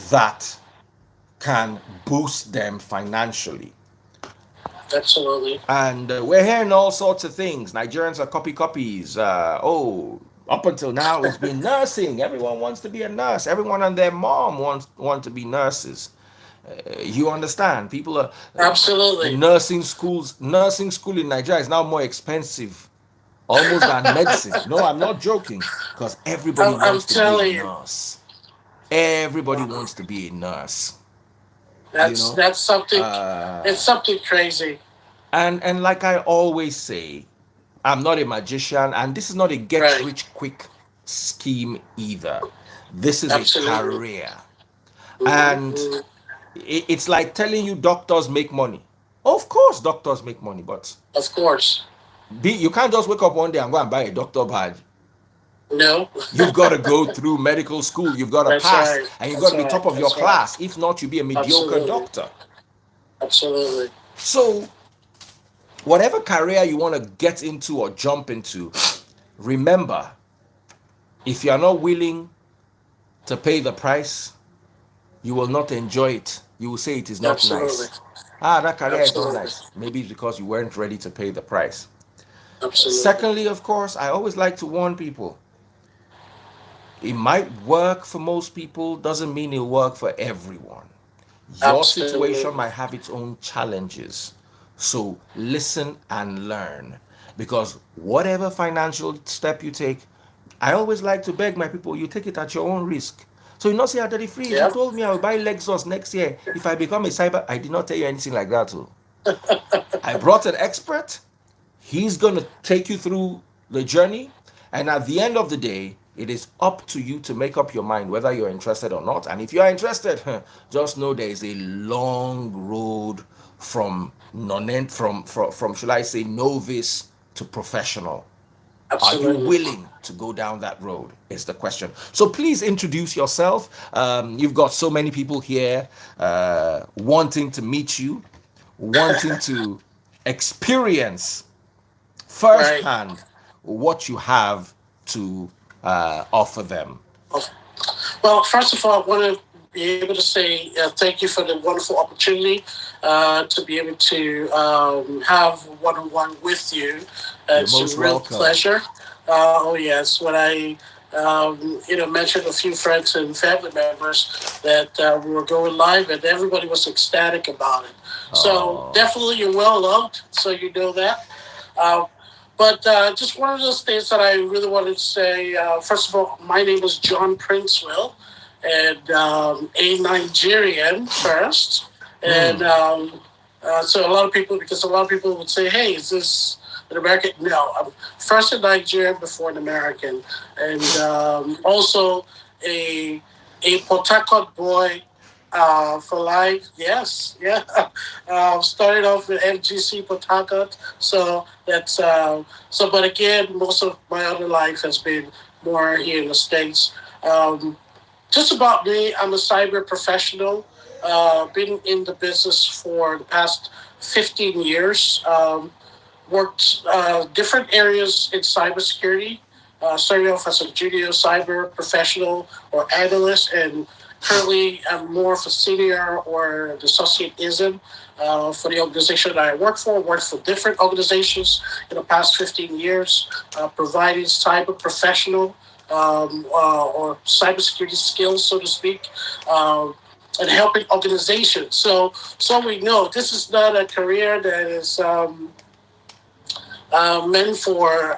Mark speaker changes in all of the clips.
Speaker 1: that can boost them financially.
Speaker 2: Absolutely.
Speaker 1: And we're hearing all sorts of things. Nigerians are copies. Up until now, it's been nursing. Everyone wants to be a nurse. Everyone and their mom want to be nurses. You understand? People are
Speaker 2: Absolutely.
Speaker 1: nursing schools. Nursing school in Nigeria is now more expensive, almost than medicine. No, I'm not joking, because everybody
Speaker 2: I'm
Speaker 1: wants to be a
Speaker 2: telling you.
Speaker 1: nurse. Everybody
Speaker 2: Wow.
Speaker 1: wants to be a nurse. You
Speaker 2: That's
Speaker 1: know.
Speaker 2: that's something. It's
Speaker 1: Uh,
Speaker 2: something crazy.
Speaker 1: and like I always say, I'm not a magician, and this is not a get
Speaker 2: Right.
Speaker 1: rich quick scheme either. This is a
Speaker 2: Absolutely.
Speaker 1: career. And
Speaker 2: Hmm.
Speaker 1: it's like telling you doctors make money. Of course, doctors make money, but
Speaker 2: Of course.
Speaker 1: you can't just wake up one day and go and buy a doctor badge.
Speaker 2: No.
Speaker 1: You've got to go through medical school, you've got to
Speaker 2: That's
Speaker 1: pass,
Speaker 2: right.
Speaker 1: and you've got
Speaker 2: That's
Speaker 1: to be
Speaker 2: right.
Speaker 1: top of your
Speaker 2: That's right.
Speaker 1: class. If not, you'll be a mediocre
Speaker 2: Absolutely.
Speaker 1: doctor.
Speaker 2: Absolutely.
Speaker 1: So, whatever career you want to get into or jump into, remember, if you're not willing to pay the price, you will not enjoy it. You will say it is not
Speaker 2: Absolutely.
Speaker 1: nice. Ah, that career is not
Speaker 2: Absolutely.
Speaker 1: nice. Maybe it's because you weren't ready to pay the price.
Speaker 2: Absolutely.
Speaker 1: Secondly, of course, I always like to warn people, it might work for most people, doesn't mean it'll work for everyone. Your
Speaker 2: Absolutely.
Speaker 1: situation might have its own challenges. So listen and learn. Because whatever financial step you take, I always like to beg my people, you take it at your own risk. So you not say, Daddy Freeze, you
Speaker 2: Yep.
Speaker 1: told me I will buy Lexus next year if I become a cyber. I did not tell you anything like that. Too. I brought an expert. He's going to take you through the journey. And at the end of the day, it is up to you to make up your mind whether you're interested or not. And if you are interested, just know there is a long road from non from should I say novice to professional. Are you
Speaker 2: Absolutely.
Speaker 1: willing to go down that road? Is the question. So please introduce yourself. You've got so many people here wanting to meet you, wanting to experience
Speaker 2: Right.
Speaker 1: firsthand what you have to offer them.
Speaker 2: Well, first of all, I want to be able to say thank you for the wonderful opportunity to be able to have one-on-one with you.
Speaker 1: You're
Speaker 2: It's a
Speaker 1: most
Speaker 2: real
Speaker 1: welcome.
Speaker 2: pleasure. Oh yes, when I mentioned a few friends and family members that we were going live, and everybody was ecstatic about it. So
Speaker 1: Oh,
Speaker 2: definitely, you're well loved. So you know that. Uh, but just one of those things that I really wanted to say. First of all, my name is John Prinswell, and a Nigerian first. And
Speaker 1: hmm.
Speaker 2: so a lot of people, because a lot of people would say, "Hey, is this an American?" No, I'm first a Nigerian before an American, and also a Port Harcourt boy for life. Yes, yeah. Started off with FGC Port Harcourt, so that's so. But again, most of my other life has been more here in the states. Um, just about me, I'm a cyber professional. Been in the business for the past 15 years. Worked different areas in cybersecurity. Started off as a junior cyber professional or analyst, and currently I'm more of a senior or an associate ism for the organization that I work for. Worked for different organizations in the past 15 years, providing cyber professional or cybersecurity skills, so to speak. And helping organizations. So we know this is not a career that is meant for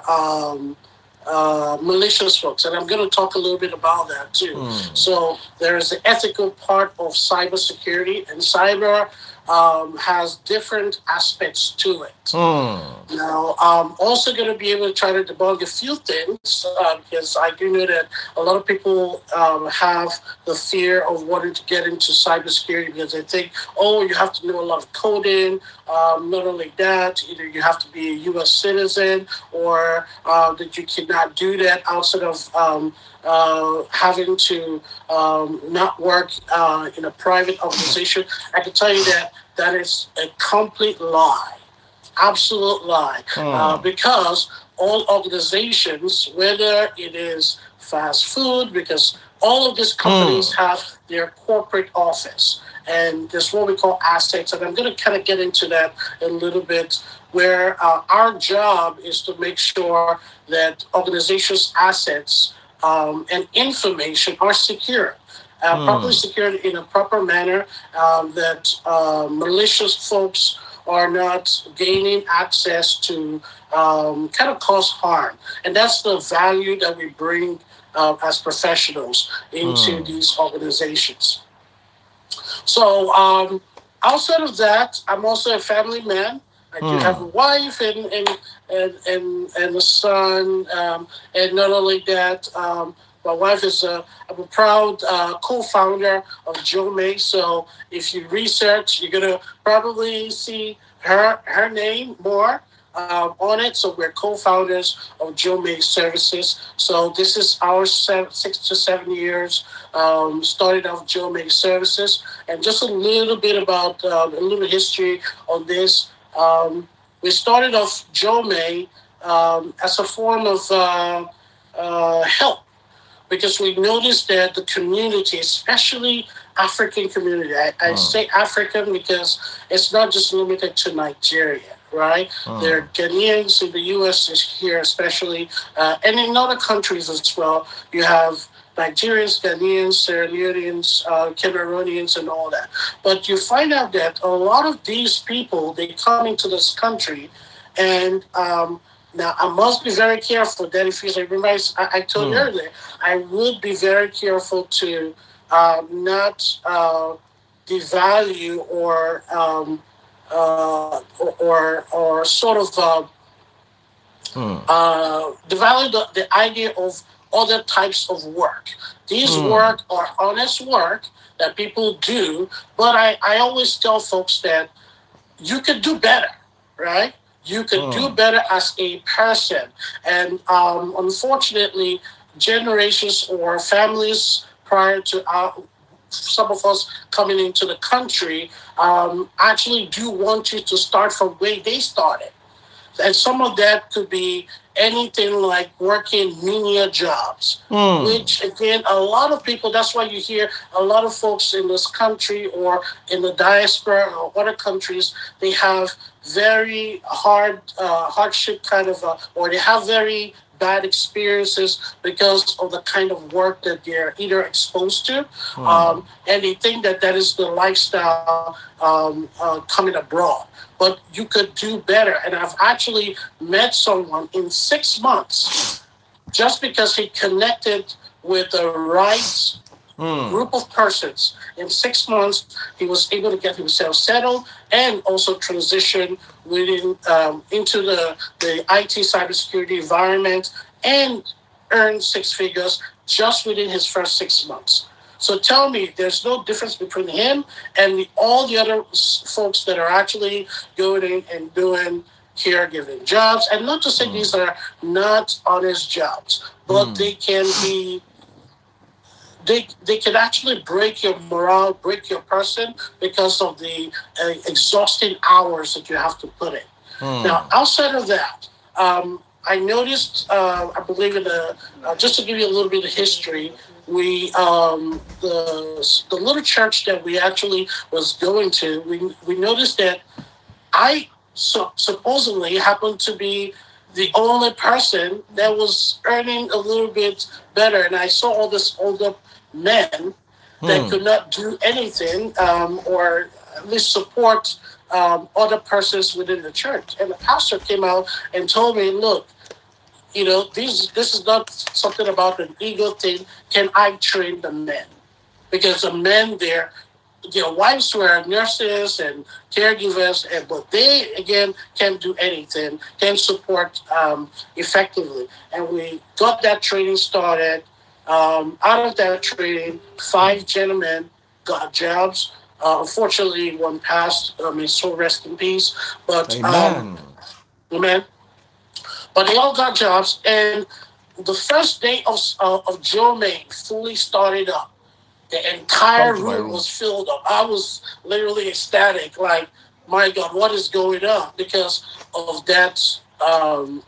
Speaker 2: malicious folks, and I'm going to talk a little bit about that too.
Speaker 1: Hmm.
Speaker 2: So there is the ethical part of cybersecurity, and cyber has different aspects to it.
Speaker 1: Hmm.
Speaker 2: Now, I'm also going to be able to try to debug a few things because I do know that a lot of people have the fear of wanting to get into cybersecurity because they think, oh, you have to know a lot of coding. Not only that, either you have to be a U.S. citizen or that you cannot do that outside of having to not work in a private organization. I can tell you that that is a complete lie, absolute lie,
Speaker 1: Hmm.
Speaker 2: because all organizations, whether it is fast food, because All of these companies
Speaker 1: Hmm.
Speaker 2: have their corporate office, and there's what we call assets. And I'm going to kind of get into that a little bit, where our job is to make sure that organizations' assets and information are secure. Properly
Speaker 1: Hmm.
Speaker 2: secured in a proper manner, that malicious folks are not gaining access to kind of cause harm. And that's the value that we bring as professionals into
Speaker 1: Hmm.
Speaker 2: these organizations. So outside of that, I'm also a family man. I do have a
Speaker 1: Hmm.
Speaker 2: wife and a son, and not only that, my wife is I'm a proud co-founder of JoMay. So if you research, you're gonna probably see her name more on it. So we're co-founders of JoMay Services. So this is our 6 to 7 years started off JoMay Services, and just a little bit about a little history on this. We started off JoMay as a form of help, because we noticed that the community, especially African community, I
Speaker 1: Hmm.
Speaker 2: say African because it's not just limited to Nigeria, right? There
Speaker 1: Hmm.
Speaker 2: are Ghanaians in the U.S. is here, especially, and in other countries as well. You have Nigerians, Ghanaians, Sierra Leoneans, Cameroonians, and all that. But you find out that a lot of these people, they come into this country, and now I must be very careful that if you remember, I told you
Speaker 1: Hmm.
Speaker 2: earlier, I would be very careful to not devalue or sort of
Speaker 1: Hmm.
Speaker 2: devalue the idea of other types of work. These
Speaker 1: Hmm.
Speaker 2: work are honest work that people do, but I always tell folks that you could do better, right? You could do
Speaker 1: Hmm.
Speaker 2: better as a person. And unfortunately, generations or families prior to some of us coming into the country actually do want you to start from where they started. And some of that could be anything like working menial jobs,
Speaker 1: Hmm.
Speaker 2: which again, a lot of people, that's why you hear a lot of folks in this country or in the diaspora or other countries, they have very hardship kind of, or they have very bad experiences because of the kind of work that they're either exposed to,
Speaker 1: Hmm.
Speaker 2: and they think that that is the lifestyle coming abroad. But you could do better. And I've actually met someone in 6 months just because he connected with the right
Speaker 1: Hmm.
Speaker 2: group of persons. In 6 months, he was able to get himself settled and also transition into the IT cybersecurity environment and earn six figures just within his first 6 months. So tell me, there's no difference between him and all the other folks that are actually going in and doing caregiving jobs. And not to say
Speaker 1: Hmm.
Speaker 2: these are not honest jobs, but
Speaker 1: Hmm.
Speaker 2: they can be they can actually break your morale, break your person because of the exhausting hours that you have to put in. Now,
Speaker 1: Hmm.
Speaker 2: outside of that, I noticed, I believe in just to give you a little bit of history, we the little church that we actually was going to, we noticed that I supposedly happened to be the only person that was earning a little bit better, and I saw all this older men that
Speaker 1: Hmm.
Speaker 2: could not do anything or at least support other persons within the church. And the pastor came out and told me, "Look, this is not something about an ego thing. Can I train the men? Because the men there, their wives were nurses and caregivers, but they again can't do anything, can't support effectively." And we got that training started. Out of that training, five gentlemen got jobs. Unfortunately, one passed. So rest in peace. But
Speaker 1: Amen.
Speaker 2: man, but they all got jobs. And the first day of Joe May fully started up, the
Speaker 1: Come
Speaker 2: entire
Speaker 1: to my
Speaker 2: room
Speaker 1: room.
Speaker 2: was filled up. I was literally ecstatic, like, my God, what is going on? Because of that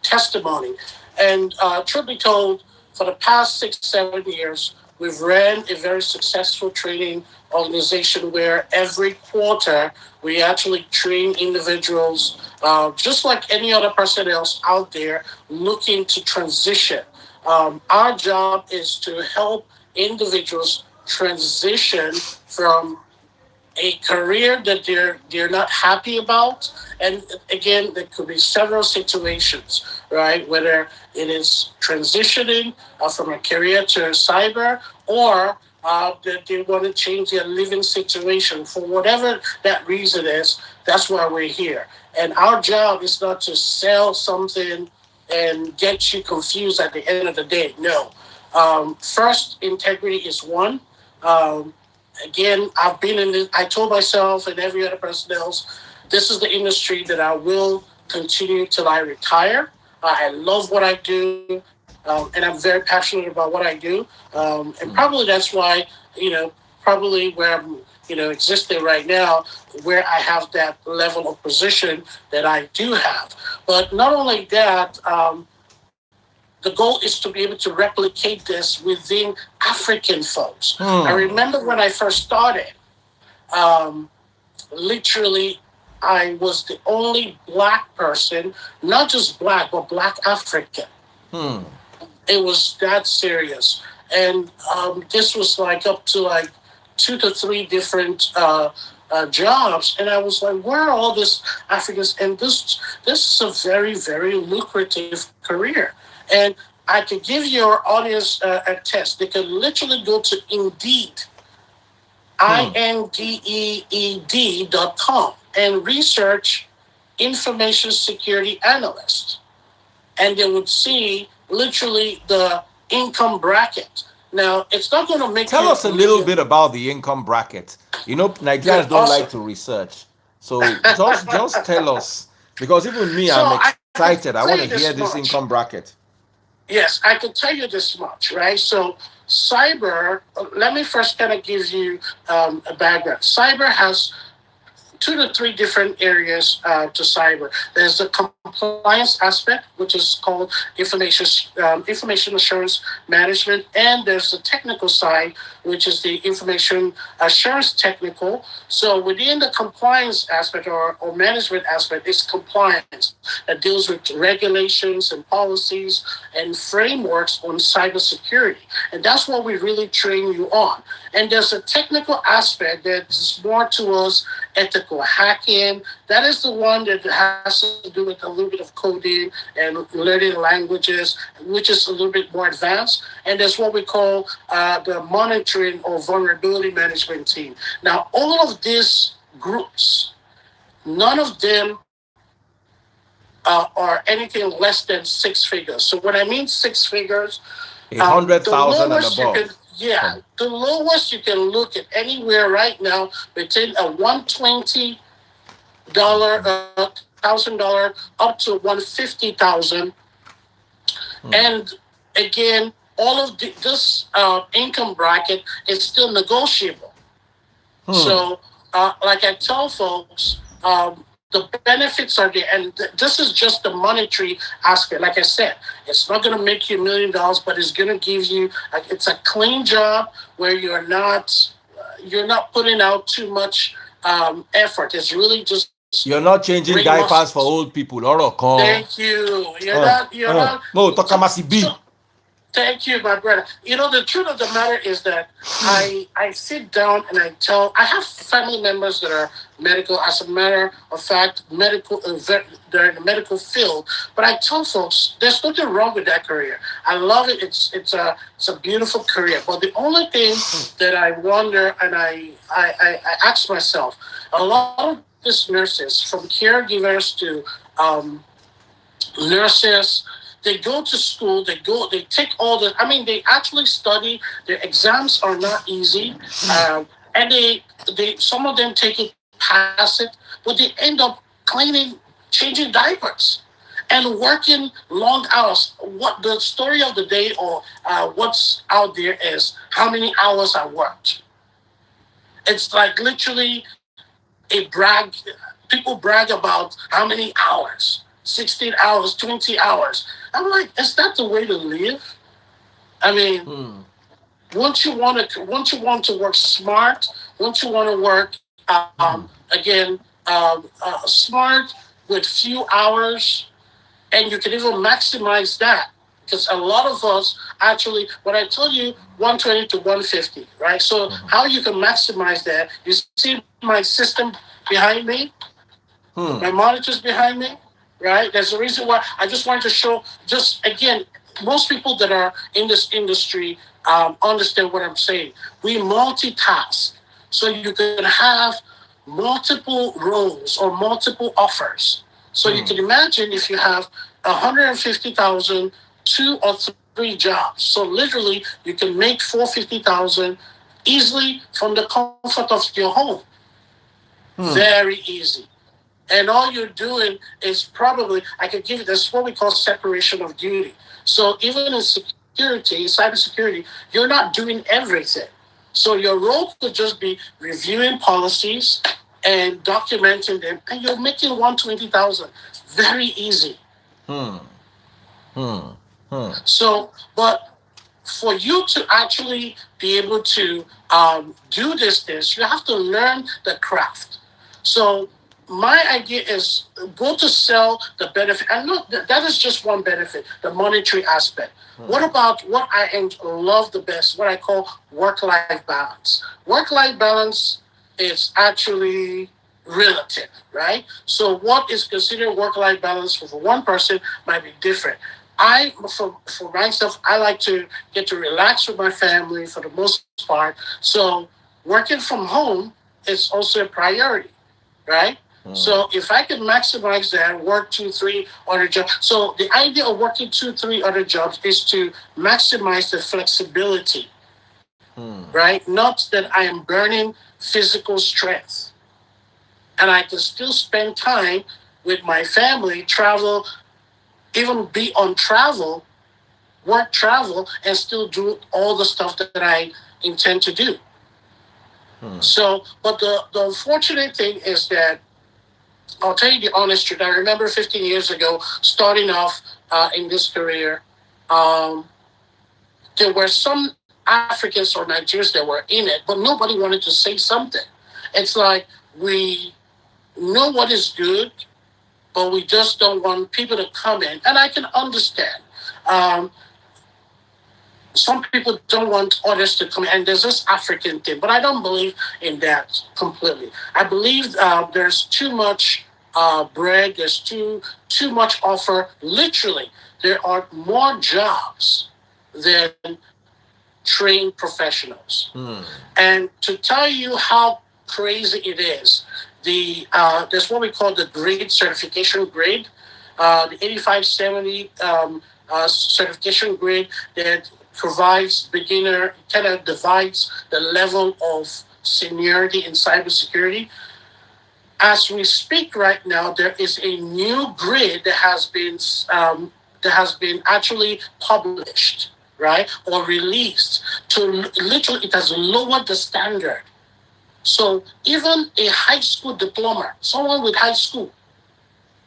Speaker 2: testimony. And truth be told, for the past 6, 7 years, We've ran a very successful training organization where every quarter we actually train individuals, just like any other person else out there looking to transition. Our job is to help individuals transition from a career that they're not happy about. And again, there could be several situations, right? Whether it is transitioning from a career to cyber, or that they want to change their living situation for whatever that reason is. That's why we're here. And our job is not to sell something and get you confused at the end of the day. No. First, integrity is one. Um, Again, I've been in this, I told myself and every other person else, this is the industry that I will continue till I retire. I love what I do, and I'm very passionate about what I do. And
Speaker 1: Hmm.
Speaker 2: probably that's why, probably where I'm, existing right now, where I have that level of position that I do have. But not only that, the goal is to be able to replicate this within African folks. I
Speaker 1: Hmm.
Speaker 2: remember when I first started, um, literally, I was the only black person, not just black, but black African.
Speaker 1: Hmm.
Speaker 2: It was that serious. And this was like up to like two to three different jobs. And I was like, where are all these Africans? And this is a very, very lucrative career. And I could give your audience a test. They could literally go to Indeed,
Speaker 1: Hmm.
Speaker 2: indeed.com, and research information security analyst. And they would see literally the income bracket. Now, it's not going to make
Speaker 1: Tell
Speaker 2: you
Speaker 1: us a little
Speaker 2: million.
Speaker 1: bit about the income bracket.
Speaker 2: Good,
Speaker 1: Nigerians don't like
Speaker 2: awesome.
Speaker 1: to research, so just tell us, because even me, I'm
Speaker 2: So I can
Speaker 1: excited. I
Speaker 2: tell
Speaker 1: want
Speaker 2: you
Speaker 1: to hear
Speaker 2: this
Speaker 1: this income
Speaker 2: much.
Speaker 1: bracket.
Speaker 2: Yes, I can tell you this much, right? So, cyber, let me first kind of give you a background. Cyber has two to three different areas to cyber. There's the compliance aspect, which is called information assurance management, and there's the technical side, which is the information assurance technical. So within the compliance aspect, or management aspect, is compliance that deals with regulations and policies and frameworks on cybersecurity, and that's what we really train you on. And there's a technical aspect that's more towards ethical hacking. That is the one that has to do with a little bit of coding and learning languages, which is a little bit more advanced. And there's what we call the monitoring or vulnerability management team. Now, all of these groups, none of them are anything less than six figures. So when I mean six figures,
Speaker 1: A hundred
Speaker 2: the
Speaker 1: thousand and
Speaker 2: lowest you can,
Speaker 1: above.
Speaker 2: yeah,
Speaker 1: Come.
Speaker 2: the lowest you can look at anywhere right now between a $120, $1,000 up to 150,000.
Speaker 1: Hmm.
Speaker 2: And again, all of this income bracket is still negotiable.
Speaker 1: Hmm.
Speaker 2: So, like I tell folks, the benefits are there, and this is just the monetary aspect. Like I said, it's not going to make you $1 million, but it's going to give you. It's a clean job where you're not putting out too much effort. It's really just
Speaker 1: You're not
Speaker 2: brain
Speaker 1: changing
Speaker 2: muscles.
Speaker 1: diapers for old people. Oro kan.
Speaker 2: Thank you. You're not. You're not.
Speaker 1: No,
Speaker 2: So,
Speaker 1: tokamasi
Speaker 2: so
Speaker 1: B.
Speaker 2: thank you, my brother. The truth of the matter is that I sit down and I have family members that are medical. As a matter of fact, they're in the medical field. But I tell folks there's nothing wrong with that career. I love it. It's a beautiful career. But the only thing that I wonder, and I ask myself, a lot of these nurses, from caregivers to um, nurses, they go to school, they take all the, I mean, they actually study. Their exams are not easy. And some of them take it, pass it, but they end up cleaning, changing diapers, and working long hours. What the story of the day, or what's out there, is how many hours I worked. It's like literally a brag. People brag about how many hours, 16 hours, 20 hours. I'm like, is that the way to live? I mean,
Speaker 1: Hmm.
Speaker 2: once you want to work smart, once you want to work again smart with few hours, and you can even maximize that because a lot of us actually, when I told you 120 to 150, right? So how you can maximize that? You see my system behind me, my
Speaker 1: Hmm.
Speaker 2: monitors behind me, right? There's a reason why I just wanted to show. Just again, most people that are in this industry understand what I'm saying. We multitask, so you can have multiple roles or multiple offers. So you can
Speaker 1: Hmm.
Speaker 2: imagine if you have 150,000, 2 or 3 jobs. So literally, you can make 450,000 easily from the comfort of your home.
Speaker 1: Hmm.
Speaker 2: Very easy. And all you're doing is probably, I could give you, that's what we call separation of duty. So even in security, cybersecurity, you're not doing everything. So your role could just be reviewing policies and documenting them, and you're making 120,000. Very easy.
Speaker 1: Hmm. Hmm. Hmm.
Speaker 2: So, but for you to actually be able to do this, you have to learn the craft. So my idea is go to sell the benefit, and look, that is just one benefit, the monetary aspect. What about what love the best? What I call work-life balance. Work-life balance is actually relative, right? So what is considered work-life balance for one person might be different. For myself, I like to get to relax with my family for the most part. So working from home is also a priority, right?
Speaker 1: Hmm.
Speaker 2: So if I can maximize that, work 2, 3 other jobs. So the idea of working 2, 3 other jobs is to maximize the flexibility,
Speaker 1: Hmm.
Speaker 2: right? Not that I am burning physical strength, and I can still spend time with my family, travel, even be on travel, work travel, and still do all the stuff that I intend to do.
Speaker 1: Hmm.
Speaker 2: So, but the unfortunate thing is that I'll tell you the honest truth. I remember 15 years ago, starting off in this career, um, there were some Africans or Nigerians that were in it, but nobody wanted to say something. It's like we know what is good, but we just don't want people to come in. And I can understand. Um, some people don't want others to come, and there's this African thing, but I don't believe in that completely. I believe there's too much bread, there's too much offer. Literally, there are more jobs than trained professionals.
Speaker 1: Hmm.
Speaker 2: And to tell you how crazy it is, there's what we call the grade certification grade, the 8570 certification grade that provides beginner, kind of divides the level of seniority in cybersecurity. As we speak right now, there is a new grid that has been actually published, right, or released to literally it has lowered the standard. So even a high school diploma, someone with high school,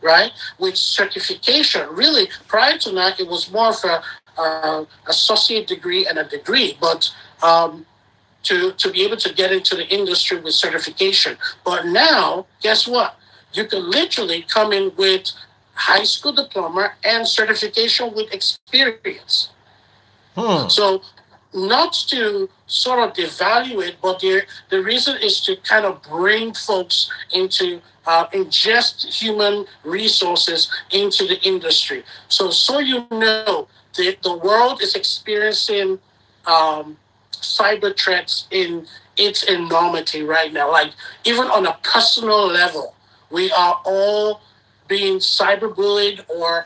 Speaker 2: right, with certification, really prior to that it was more of a associate degree and a degree, but to be able to get into the industry with certification. But now, guess what? You can literally come in with high school diploma and certification with experience.
Speaker 1: Hmm.
Speaker 2: So not to sort of devalue it, but the reason is to kind of bring folks into ingest human resources into the industry. So you know, the world is experiencing um, cyber threats in its enormity right now. Like even on a personal level, we are all being cyberbullied, or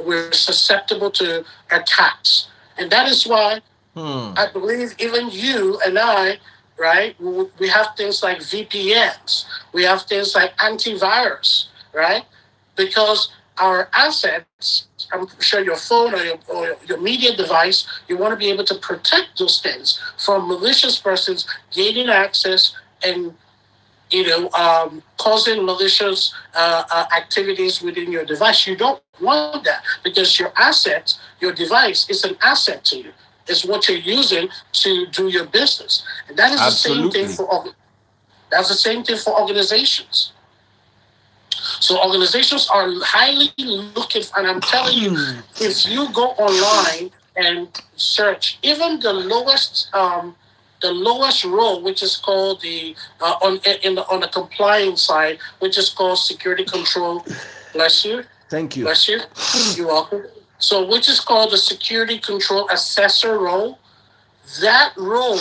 Speaker 2: we're susceptible to attacks, and that is why
Speaker 1: Hmm.
Speaker 2: I believe even you and I, right? We have things like VPNs, we have things like antivirus, right? Because our assets, I'm sure your phone or your media device, you want to be able to protect those things from malicious persons gaining access and causing malicious activities within your device. You don't want that because your asset, your device, is an asset to you. is what you're using to do your business. And that is the same thing
Speaker 1: Absolutely.
Speaker 2: for that's the same thing for organizations. So organizations are highly looking, and I'm telling you, if you go online and search even the lowest role, which is called the on the compliance side, which is called security control. Bless you,
Speaker 1: Thank you.
Speaker 2: bless you. You're welcome. So, which is called the security control assessor role. That role,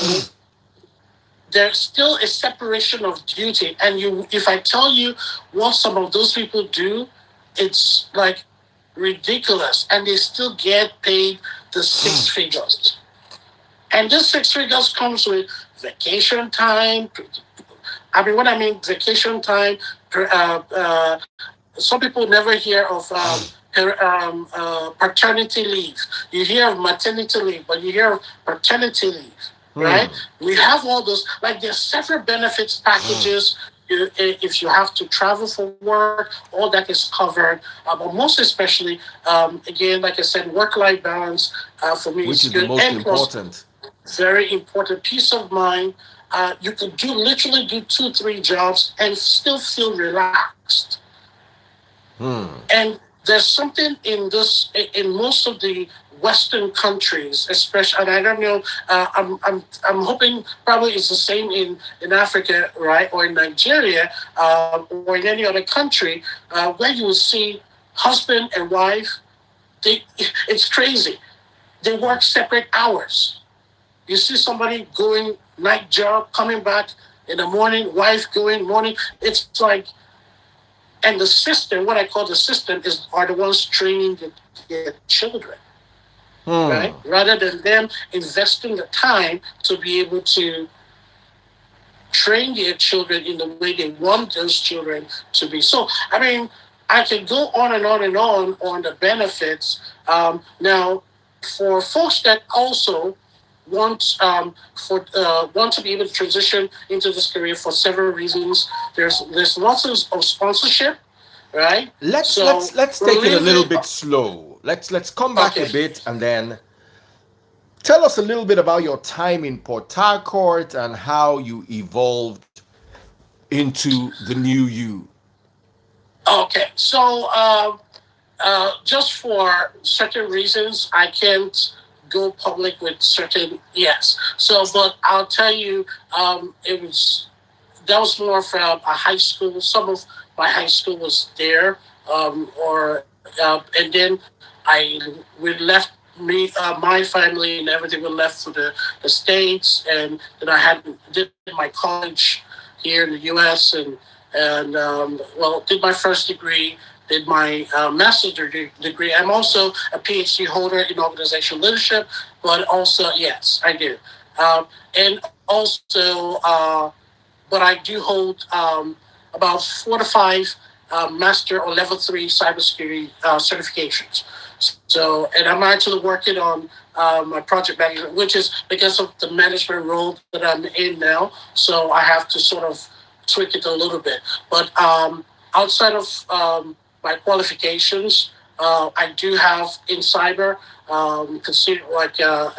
Speaker 2: there's still a separation of duty, and you, if I tell you what some of those people do, it's like ridiculous, and they still get paid the six figures. And this six figures comes with vacation time. I mean, when I mean vacation time, some people never hear of paternity leave. You hear of maternity leave, but you hear of paternity leave, right? We have all those. Like, there's several benefits packages. If you have to travel for work, all that is covered. But most especially, again, like I said, work-life balance for me
Speaker 1: Which
Speaker 2: is
Speaker 1: is the
Speaker 2: good.
Speaker 1: most
Speaker 2: And plus,
Speaker 1: important.
Speaker 2: very important, peace of mind. You could do literally do two, three jobs and still feel relaxed. And there's something in this in most of the Western countries, especially, and I don't know. I'm hoping probably it's the same in Africa, right, or in Nigeria, or in any other country, where you will see husband and wife. They, it's crazy. They work separate hours. You see somebody going night job, coming back in the morning, wife going morning. It's like, and the system, what I call the system, is are the ones training their children, right? Rather than them investing the time to be able to train their children in the way they want those children to be. So, I mean, I can go on and on and on the benefits. Now, for folks that also want to be able to transition into this career for several reasons. There's lots of sponsorship, right?
Speaker 1: Let's
Speaker 2: So
Speaker 1: let's let's
Speaker 2: we're
Speaker 1: take it a little
Speaker 2: leaving.
Speaker 1: bit slow. Let's come back a
Speaker 2: Okay.
Speaker 1: bit and then tell us a little bit about your time in Port Harcourt and how you evolved into the new you.
Speaker 2: Okay. So just for certain reasons, I can't go public with certain yes. So, but I'll tell you, it was that was more from a high school. Some of my high school was there, or and then I we left my family and everything. We left for the states, and then I had did my college here in the U.S. and well, did my first degree. Did my master's degree. I'm also a PhD holder in organizational leadership, but also yes, I do. And also, but I do hold about 4 to 5 master or level 3 cybersecurity certifications. So, and I'm actually working on my project management, which is because of the management role that I'm in now. So I have to sort of tweak it a little bit. But outside of my qualifications, I do have in cyber consider like an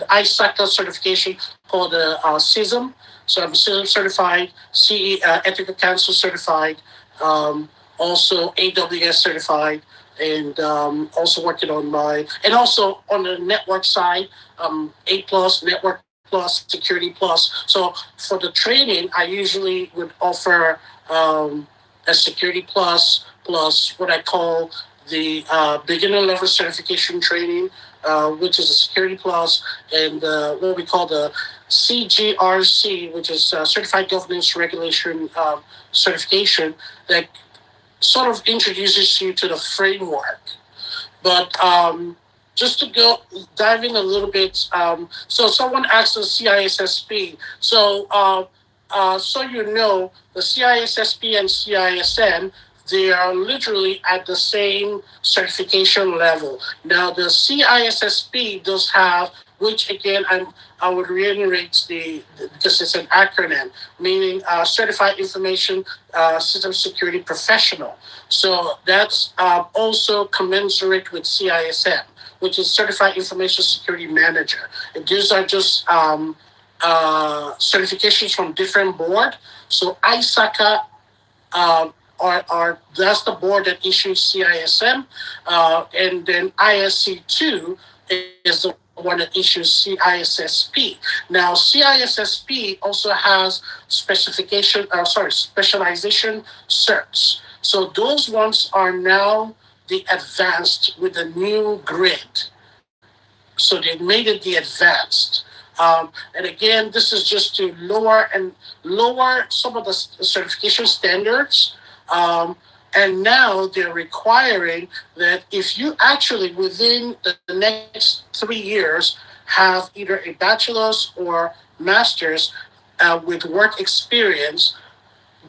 Speaker 2: ISACA certification called CISM. So I'm CISM certified, CE Ethical Council certified, also AWS certified, and also working on my and also on the network side, A plus, Network plus, Security plus. So for the training, I usually would offer a Security plus plus what I call the beginner level certification training, which is a Security plus, and what we call the CGRC, which is Certified Governance Regulation certification that sort of introduces you to the framework. But just to go dive in a little bit, so someone asked the CISSP. So so you know, the CISSP and CISM, they are literally at the same certification level. Now, the CISSP does have, which again, I would reiterate because it's an acronym, meaning Certified Information System Security Professional. So that's also commensurate with CISM, which is Certified Information Security Manager. And these are just certifications from different board. So ISACA are that's the board that issues CISM, and then ISC2 is the one that issues CISSP. Now, CISSP also has specialization certs. So those ones are now the advanced with the new grid. So they made it the advanced. And again, this is just to lower some of the certification standards. And now they're requiring that if you actually within the next 3 years have either a bachelor's or master's with work experience,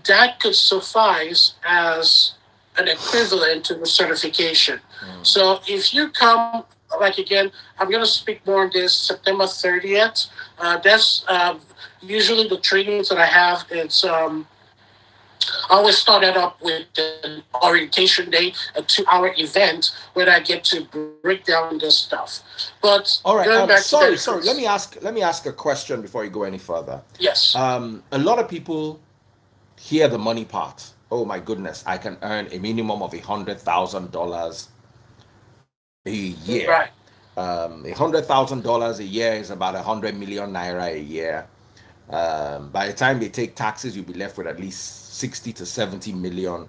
Speaker 2: that could suffice as an equivalent to the certification. So if you come, like again, I'm going to speak more on this September 30th. That's usually the trainings that I have. I always start that up with an orientation day, a 2-hour event where I get to break down this stuff. But
Speaker 1: All right.
Speaker 2: going back to
Speaker 1: Sorry,
Speaker 2: that,
Speaker 1: sorry. Let me ask a question before you go any further.
Speaker 2: yes,
Speaker 1: A lot of people hear the money part. Oh my goodness, I can earn a minimum of $100,000 a year.
Speaker 2: right,
Speaker 1: $100,000 a year is about 100 million naira a year. By the time they take taxes, you'll be left with at least 60 to 70 million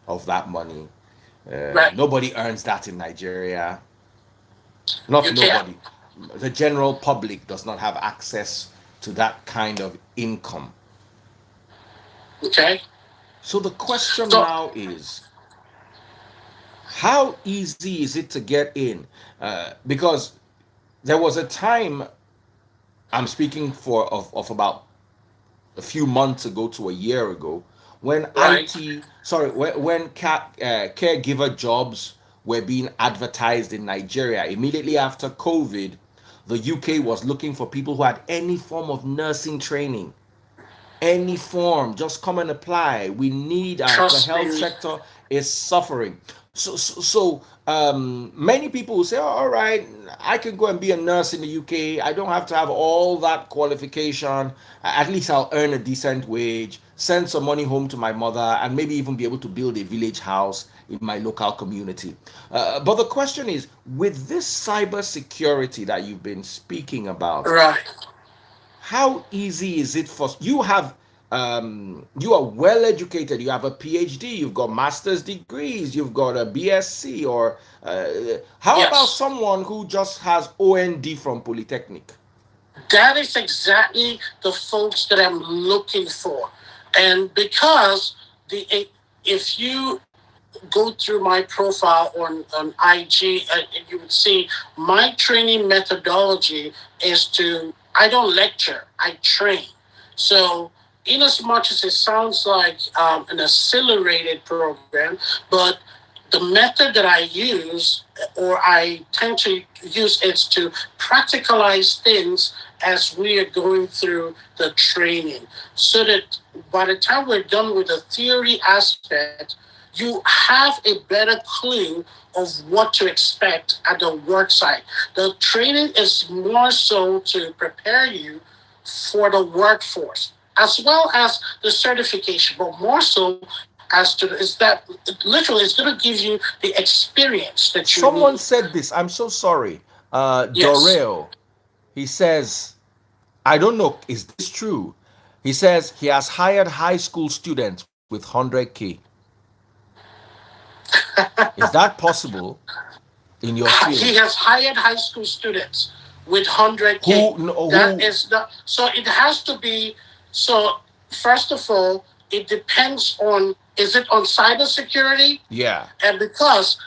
Speaker 1: of that money.
Speaker 2: right.
Speaker 1: Nobody earns that in Nigeria. Not
Speaker 2: You can't.
Speaker 1: nobody. The general public does not have access to that kind of income.
Speaker 2: Okay.
Speaker 1: So the question
Speaker 2: So
Speaker 1: now is, how easy is it to get in? Because there was a time, I'm speaking of about a few months ago to a year ago, when
Speaker 2: right.
Speaker 1: caregiver jobs were being advertised in Nigeria. Immediately after COVID, the UK was looking for people who had any form of nursing training, any form, just come and apply. We need the
Speaker 2: Trust
Speaker 1: health
Speaker 2: me.
Speaker 1: sector is suffering. Many people will say, oh, all right, I can go and be a nurse in the UK. I don't have to have all that qualification. At least I'll earn a decent wage, send some money home to my mother, and maybe even be able to build a village house in my local community. But the question is, with this cyber security that you've been speaking about,
Speaker 2: Right.
Speaker 1: how easy is it for you? You are well educated, you have a PhD, you've got master's degrees, you've got a BSc, or how about
Speaker 2: Yes.
Speaker 1: someone who just has OND from Polytechnic?
Speaker 2: That is exactly the folks that I'm looking for. And because if you go through my profile on IG, you would see my training methodology is I don't lecture, I train. So, in as much as it sounds like an accelerated program, but the method that I use or I tend to use is to practicalize things as we are going through the training so that by the time we're done with the theory aspect, you have a better clue of what to expect at the work site. The training is more so to prepare you for the workforce as well as the certification, but more so as to is that literally it's going to give you the experience that you
Speaker 1: Someone
Speaker 2: need.
Speaker 1: said this. I'm so sorry.
Speaker 2: Yes.
Speaker 1: Doreo, he says, I don't know, is this true? He says he has hired high school students with 100K. Is that possible in your
Speaker 2: He
Speaker 1: field?
Speaker 2: has hired high school students with 100K.
Speaker 1: Who no,
Speaker 2: That
Speaker 1: who
Speaker 2: is not, so it has to be, so first of all, it depends on, is it on cybersecurity?
Speaker 1: Yeah.
Speaker 2: And because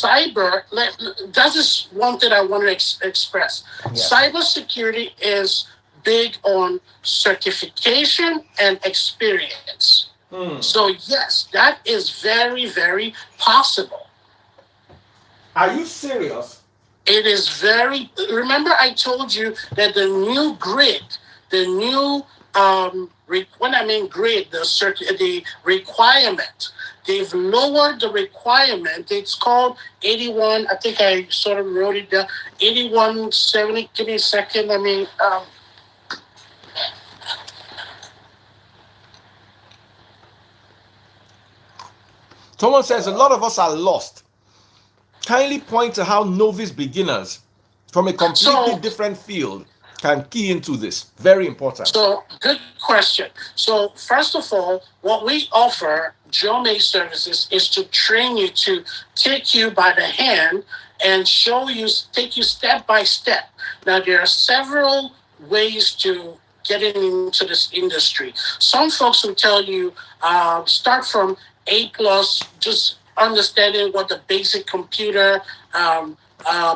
Speaker 2: that is one thing I want to express.
Speaker 1: Yes.
Speaker 2: Cybersecurity is big on certification and experience. So yes, that is very, very possible.
Speaker 1: Are you serious?
Speaker 2: It is very. Remember, I told you that the new grid, the new when I mean grade, the requirement, they've lowered the requirement. It's called 81. I think I sort of wrote it down. 8170. Give me a second.
Speaker 1: Someone says a lot of us are lost. Kindly point to how novice beginners from a completely different field can key into this. Very important.
Speaker 2: So, good question. So, first of all, what we offer, JoMay services, is to train you, to take you by the hand and take you step by step. Now, there are several ways to getting into this industry. Some folks will tell you start from A plus, just understanding what the basic computer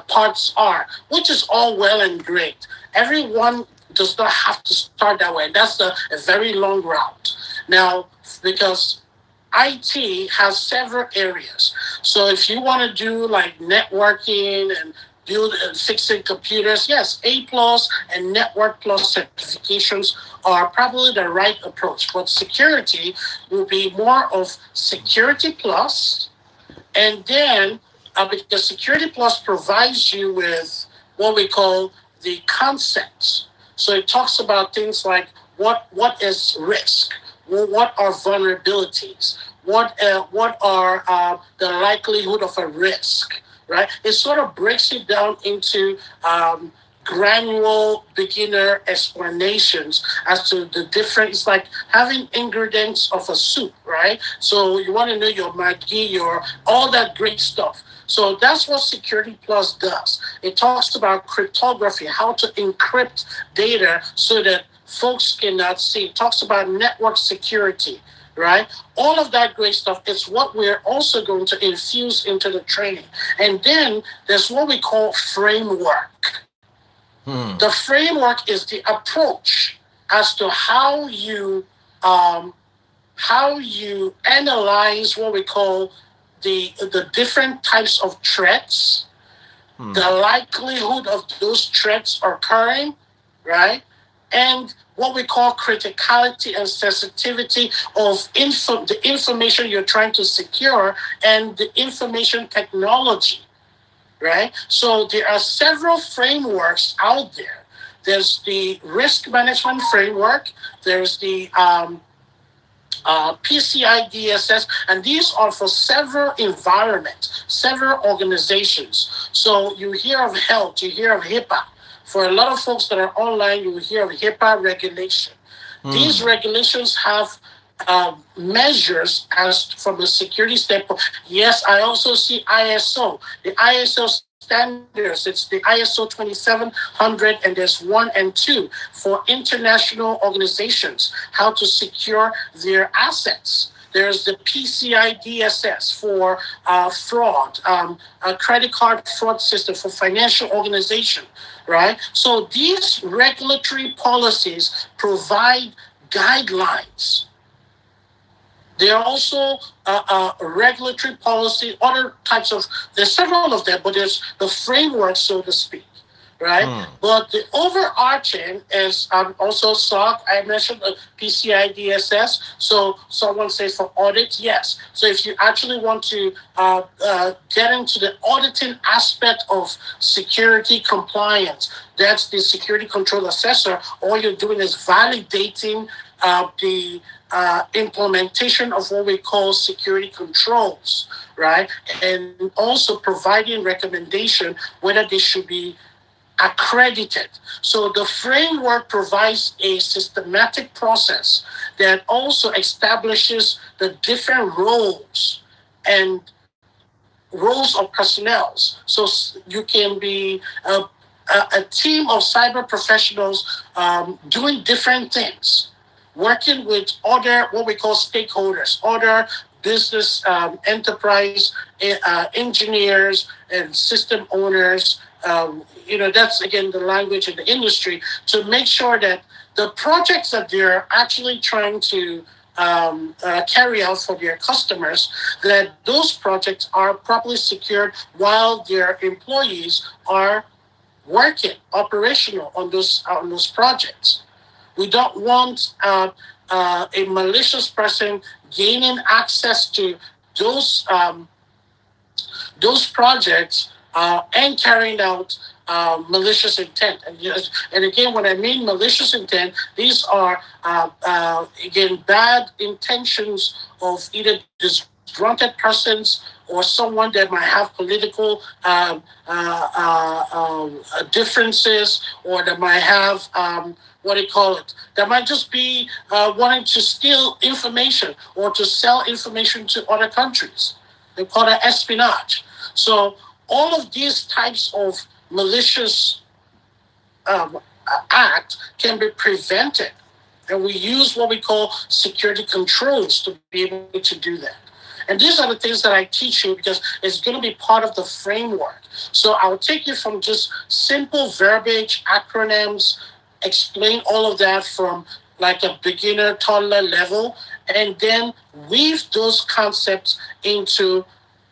Speaker 2: parts are, which is all well and great. Everyone does not have to start that way. That's a very long route. Now, because IT has several areas. So if you want to do like networking and build and fixing computers, yes, A plus and Network plus certifications are probably the right approach. But security will be more of Security plus, and then because Security plus provides you with what we call the concepts. So it talks about things like what is risk, what are vulnerabilities, what are the likelihood of a risk, right? It sort of breaks it down into granular beginner explanations as to the different. It's like having ingredients of a soup, right? So you want to know your Maggi, your all that great stuff. So that's what Security Plus does. It talks about cryptography, how to encrypt data so that folks cannot see. It talks about network security, right? All of that great stuff is what we're also going to infuse into the training. And then there's what we call framework. The framework is the approach as to how you analyze what we call the different types of threats, the likelihood of those threats occurring, right? And what we call criticality and sensitivity of the information you're trying to secure and the information technology, right? So there are several frameworks out there. There's the risk management framework. There's the PCI DSS, and these are for several environments, several organizations. So you hear of health, you hear of HIPAA. For a lot of folks that are online, you will hear of HIPAA regulation. These regulations have measures as from a security standpoint. Yes, I also see ISO. The ISO standards, it's the ISO 2700, and there's 1 and 2 for international organizations, how to secure their assets. There's the PCI DSS for fraud, a credit card fraud system for financial organization, right? So these regulatory policies provide guidelines. There are also regulatory policy, other types of, there's several of them, but there's the framework, so to speak, right? But the overarching is also SOC. I mentioned the PCI DSS. So someone says for audit, yes. So if you actually want to get into the auditing aspect of security compliance, that's the security control assessor. All you're doing is validating the implementation of what we call security controls, right? And also providing recommendation whether they should be accredited. So the framework provides a systematic process that also establishes the different roles and roles of personnel. So you can be a team of cyber professionals doing different things, working with other, what we call stakeholders, other business enterprise engineers and system owners. That's, again, the language in the industry, to make sure that the projects that they're actually trying to carry out for their customers, that those projects are properly secured while their employees are working operational on those projects. We don't want a malicious person gaining access to those those projects and carrying out malicious intent. And again, when I mean malicious intent, these are again bad intentions of either disgruntled persons or someone that might have political differences, or that might have what do you call it? That might just be wanting to steal information or to sell information to other countries. They call it espionage. So all of these types of malicious act can be prevented. And we use what we call security controls to be able to do that. And these are the things that I teach you because it's going to be part of the framework. So I'll take you from just simple verbiage, acronyms, explain all of that from like a beginner, toddler level, and then weave those concepts into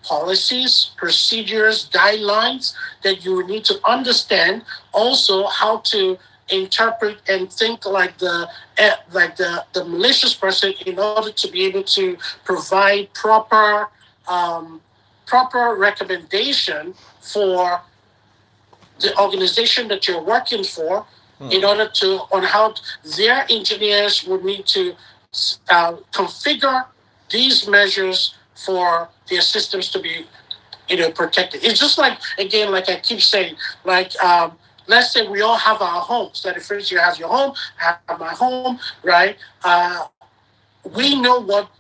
Speaker 2: policies, procedures, guidelines that you need to understand. Also, how to interpret and think like the malicious person in order to be able to provide proper recommendation for the organization that you're working for, in order to on how their engineers would need to configure these measures for their systems to be protected. It's just like, again, like I keep saying, like let's say we all have our homes. That if you have your home, I have my home, right? We know what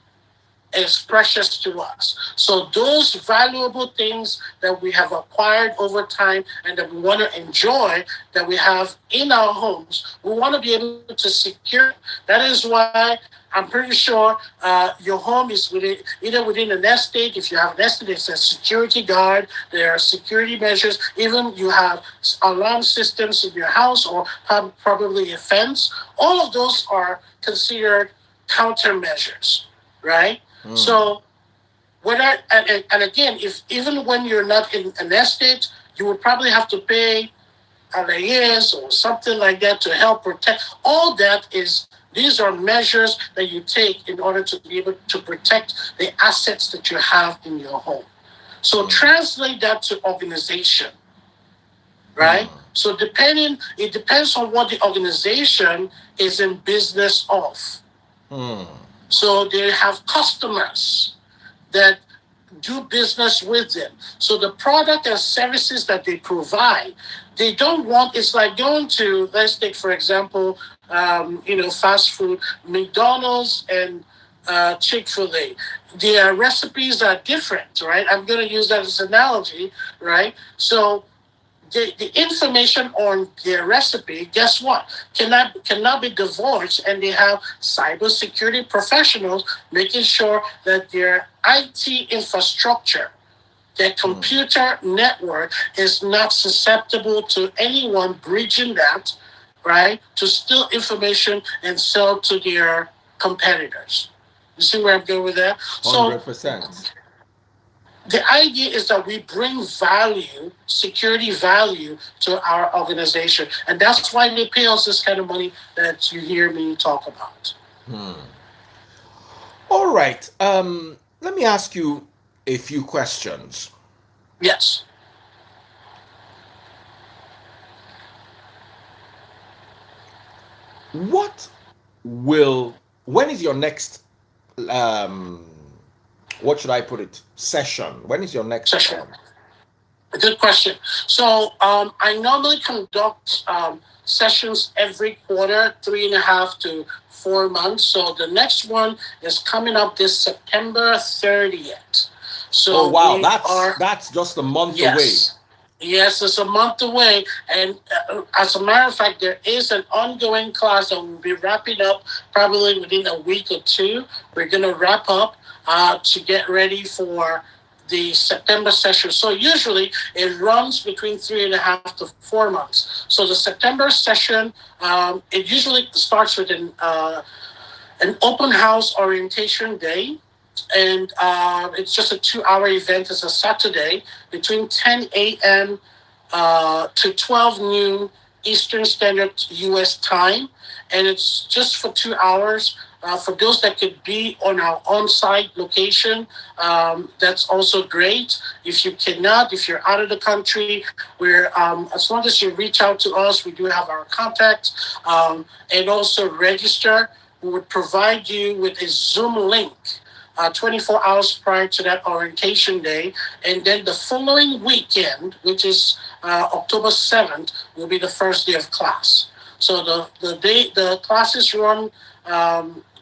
Speaker 2: is precious to us. So those valuable things that we have acquired over time and that we want to enjoy, that we have in our homes, we want to be able to secure. That is why I'm pretty sure your home is either within an estate. If you have an estate, it's a security guard. There are security measures. Even you have alarm systems in your house, or probably a fence. All of those are considered countermeasures, right? So, and again, if even when you're not in an estate, you would probably have to pay arrears or something like that to help protect. All that is, these are measures that you take in order to be able to protect the assets that you have in your home. So translate that to organization, right? So it depends on what the organization is in business of. So they have customers that do business with them. So the product and services that they provide, they don't want, it's like going to, let's take, for example, fast food, McDonald's and Chick-fil-A. Their recipes are different, right? I'm going to use that as an analogy, right? So the information on their recipe, guess what? Cannot be divulged, and they have cybersecurity professionals making sure that their IT infrastructure, their computer network, is not susceptible to anyone breaching that, right? To steal information and sell to their competitors. You see where I'm going with that?
Speaker 1: 100%.
Speaker 2: The idea is that we bring value, security value, to our organization. And that's why they pay us this kind of money that you hear me talk about.
Speaker 1: All right. Let me ask you a few questions.
Speaker 2: Yes.
Speaker 1: When is your next, what should I put it, session? When is your next
Speaker 2: session? Good question. So I normally conduct sessions every quarter, 3.5 to 4 months. So the next one is coming up this September 30th. So
Speaker 1: that's just a month
Speaker 2: away. Yes, it's a month away. And as a matter of fact, there is an ongoing class that we'll be wrapping up probably within a week or two. We're going to wrap up to get ready for the September session. So usually it runs between 3.5 to 4 months. So the September session, it usually starts with an open house orientation day. And it's just a 2-hour event. It's a Saturday between 10 a.m. To 12 noon Eastern Standard U.S. time, and it's just for 2 hours. For those that could be on our on-site location, that's also great. If you cannot, if you're out of the country, we're as long as you reach out to us, we do have our contact, and also register. We would provide you with a Zoom link 24 hours prior to that orientation day. And then the following weekend, which is October 7th, will be the first day of class. So the classes run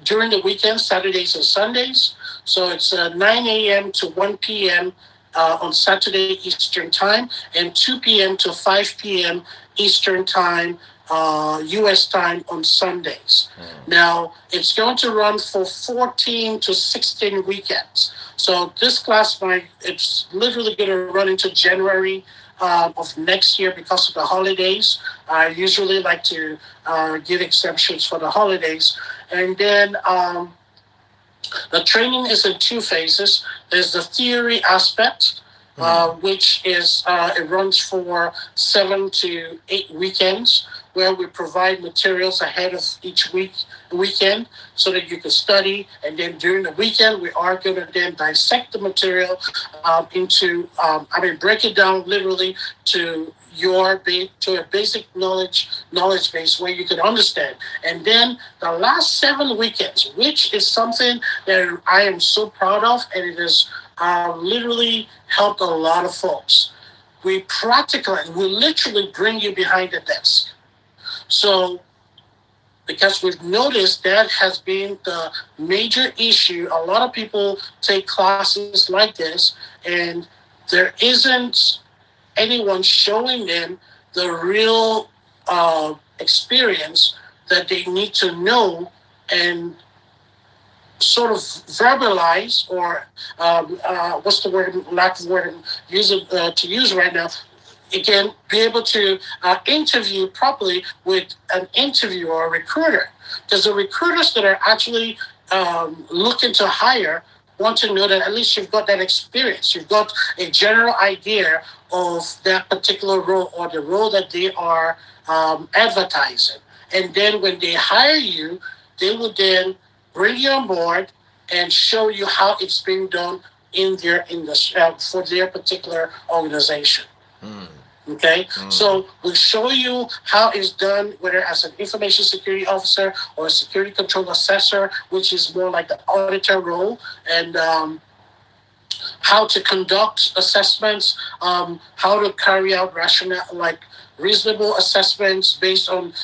Speaker 2: during the weekend, Saturdays and Sundays. So it's 9 a.m. to 1 p.m. On Saturday Eastern Time, and 2 p.m. to 5 p.m. Eastern Time, U.S. time on Sundays. Now, it's going to run for 14 to 16 weekends. So this class it's literally going to run into January of next year because of the holidays. I usually like to give exemptions for the holidays. And then the training is in two phases. There's the theory aspect, which is it runs for 7 to 8 weekends, where we provide materials ahead of each weekend so that you can study. And then during the weekend, we are going to then dissect the material break it down literally to to a basic knowledge base where you can understand. And then the last 7 weekends, which is something that I am so proud of, and it has literally helped a lot of folks. We literally bring you behind the desk. So, because we've noticed that has been the major issue. A lot of people take classes like this, and there isn't anyone showing them the real experience that they need to know and sort of verbalize, or what's the word, lack of word I'm using to use right now. Again, be able to interview properly with an interviewer or a recruiter. Because the recruiters that are actually looking to hire want to know that at least you've got that experience. You've got a general idea of that particular role or the role that they are advertising. And then when they hire you, they will then bring you on board and show you how it's being done in their industry for their particular organization. Okay, so we'll show you how it's done, whether as an information security officer or a security control assessor, which is more like the auditor role, and how to conduct assessments, how to carry out rational, like reasonable assessments based on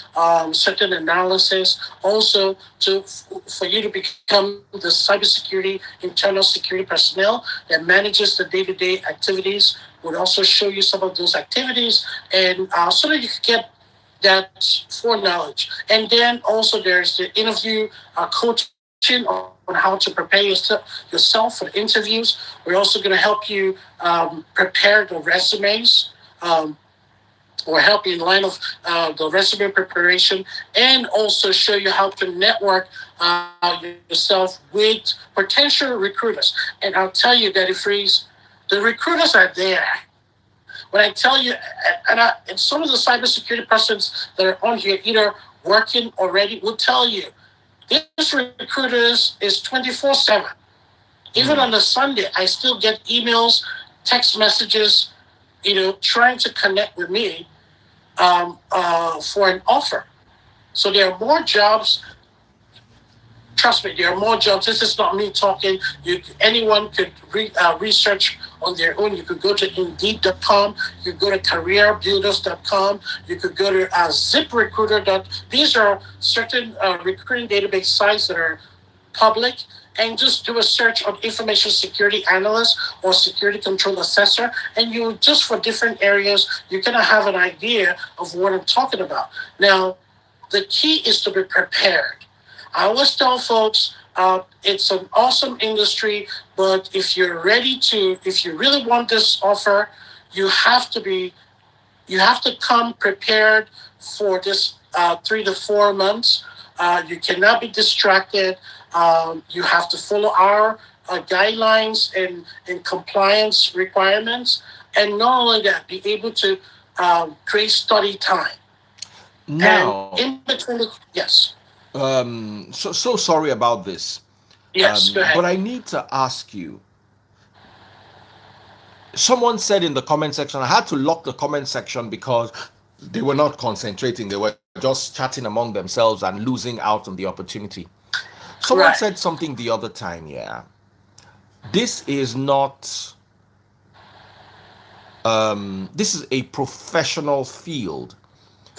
Speaker 2: certain analysis. Also, for you to become the cybersecurity internal security personnel that manages the day-to-day activities. Would also show you some of those activities, and so that you can get that foreknowledge. And then also there's the interview coaching on how to prepare yourself for the interviews. We're also going to help you prepare the resumes, or help you in line of the resume preparation, and also show you how to network yourself with potential recruiters. And I'll tell you that the recruiters are there. When I tell you, and some of the cybersecurity persons that are on here, either working already, will tell you this recruiters is 24/7. Even on a Sunday, I still get emails, text messages, trying to connect with me for an offer. So there are more jobs. Trust me, there are more jobs. This is not me talking. Anyone could research on their own. You could go to Indeed.com. You could go to CareerBuilders.com. You could go to ZipRecruiter. These are certain recruiting database sites that are public, and just do a search on information security analyst or security control assessor, and you just for different areas, you're going to have an idea of what I'm talking about. Now, the key is to be prepared. I always tell folks, it's an awesome industry, but if you really want this offer, you have to come prepared for this 3 to 4 months. You cannot be distracted. You have to follow our guidelines and compliance requirements, and not only that, be able to create study time. And
Speaker 1: Now,
Speaker 2: in between the yes,
Speaker 1: so sorry about this,
Speaker 2: yes, go ahead.
Speaker 1: but I need to ask you. Someone said in the comment section, I had to lock the comment section because they were not concentrating. They were just chatting among themselves and losing out on the opportunity. Someone
Speaker 2: Right.
Speaker 1: said something the other time, yeah. This is not, this is a professional field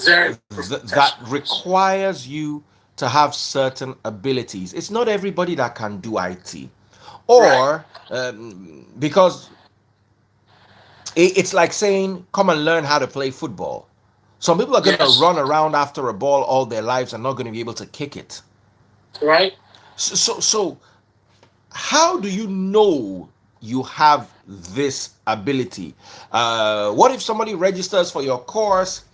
Speaker 2: Very
Speaker 1: that
Speaker 2: professional.
Speaker 1: requires you to have certain abilities. It's not everybody that can do IT.
Speaker 2: Right.
Speaker 1: Or because it's like saying, come and learn how to play football. Some people are going to
Speaker 2: Yes.
Speaker 1: run around after a ball all their lives and not going to be able to kick it.
Speaker 2: Right.
Speaker 1: So how do you know you have this ability? What if somebody registers for your course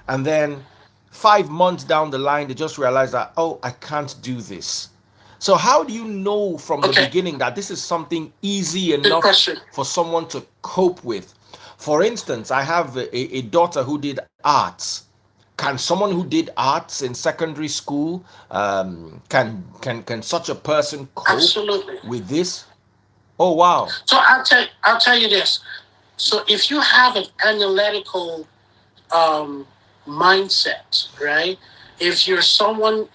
Speaker 1: and then 5 months down the line they just realize that, oh, I can't do this? So how do you know from the
Speaker 2: Okay.
Speaker 1: beginning that this is something easy
Speaker 2: Good
Speaker 1: enough
Speaker 2: question.
Speaker 1: for someone to cope with? For instance, I have a daughter who did arts. Can someone who did arts in secondary school, can such a person cope
Speaker 2: Absolutely.
Speaker 1: with this? Oh wow.
Speaker 2: So I'll tell you this. So if you have an analytical um, mindset, right? If you're someone,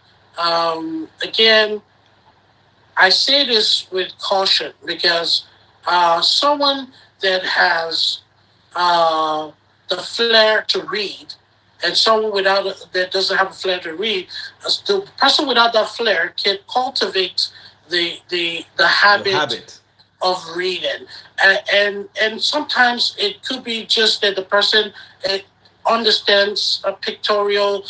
Speaker 2: again, I say this with caution because someone that has uh, the flair to read and someone that doesn't have a flair to read, the person without that flair can cultivate the
Speaker 1: The
Speaker 2: habit
Speaker 1: habit.
Speaker 2: of reading, and sometimes it could be just that the person uh, understands a pictorial,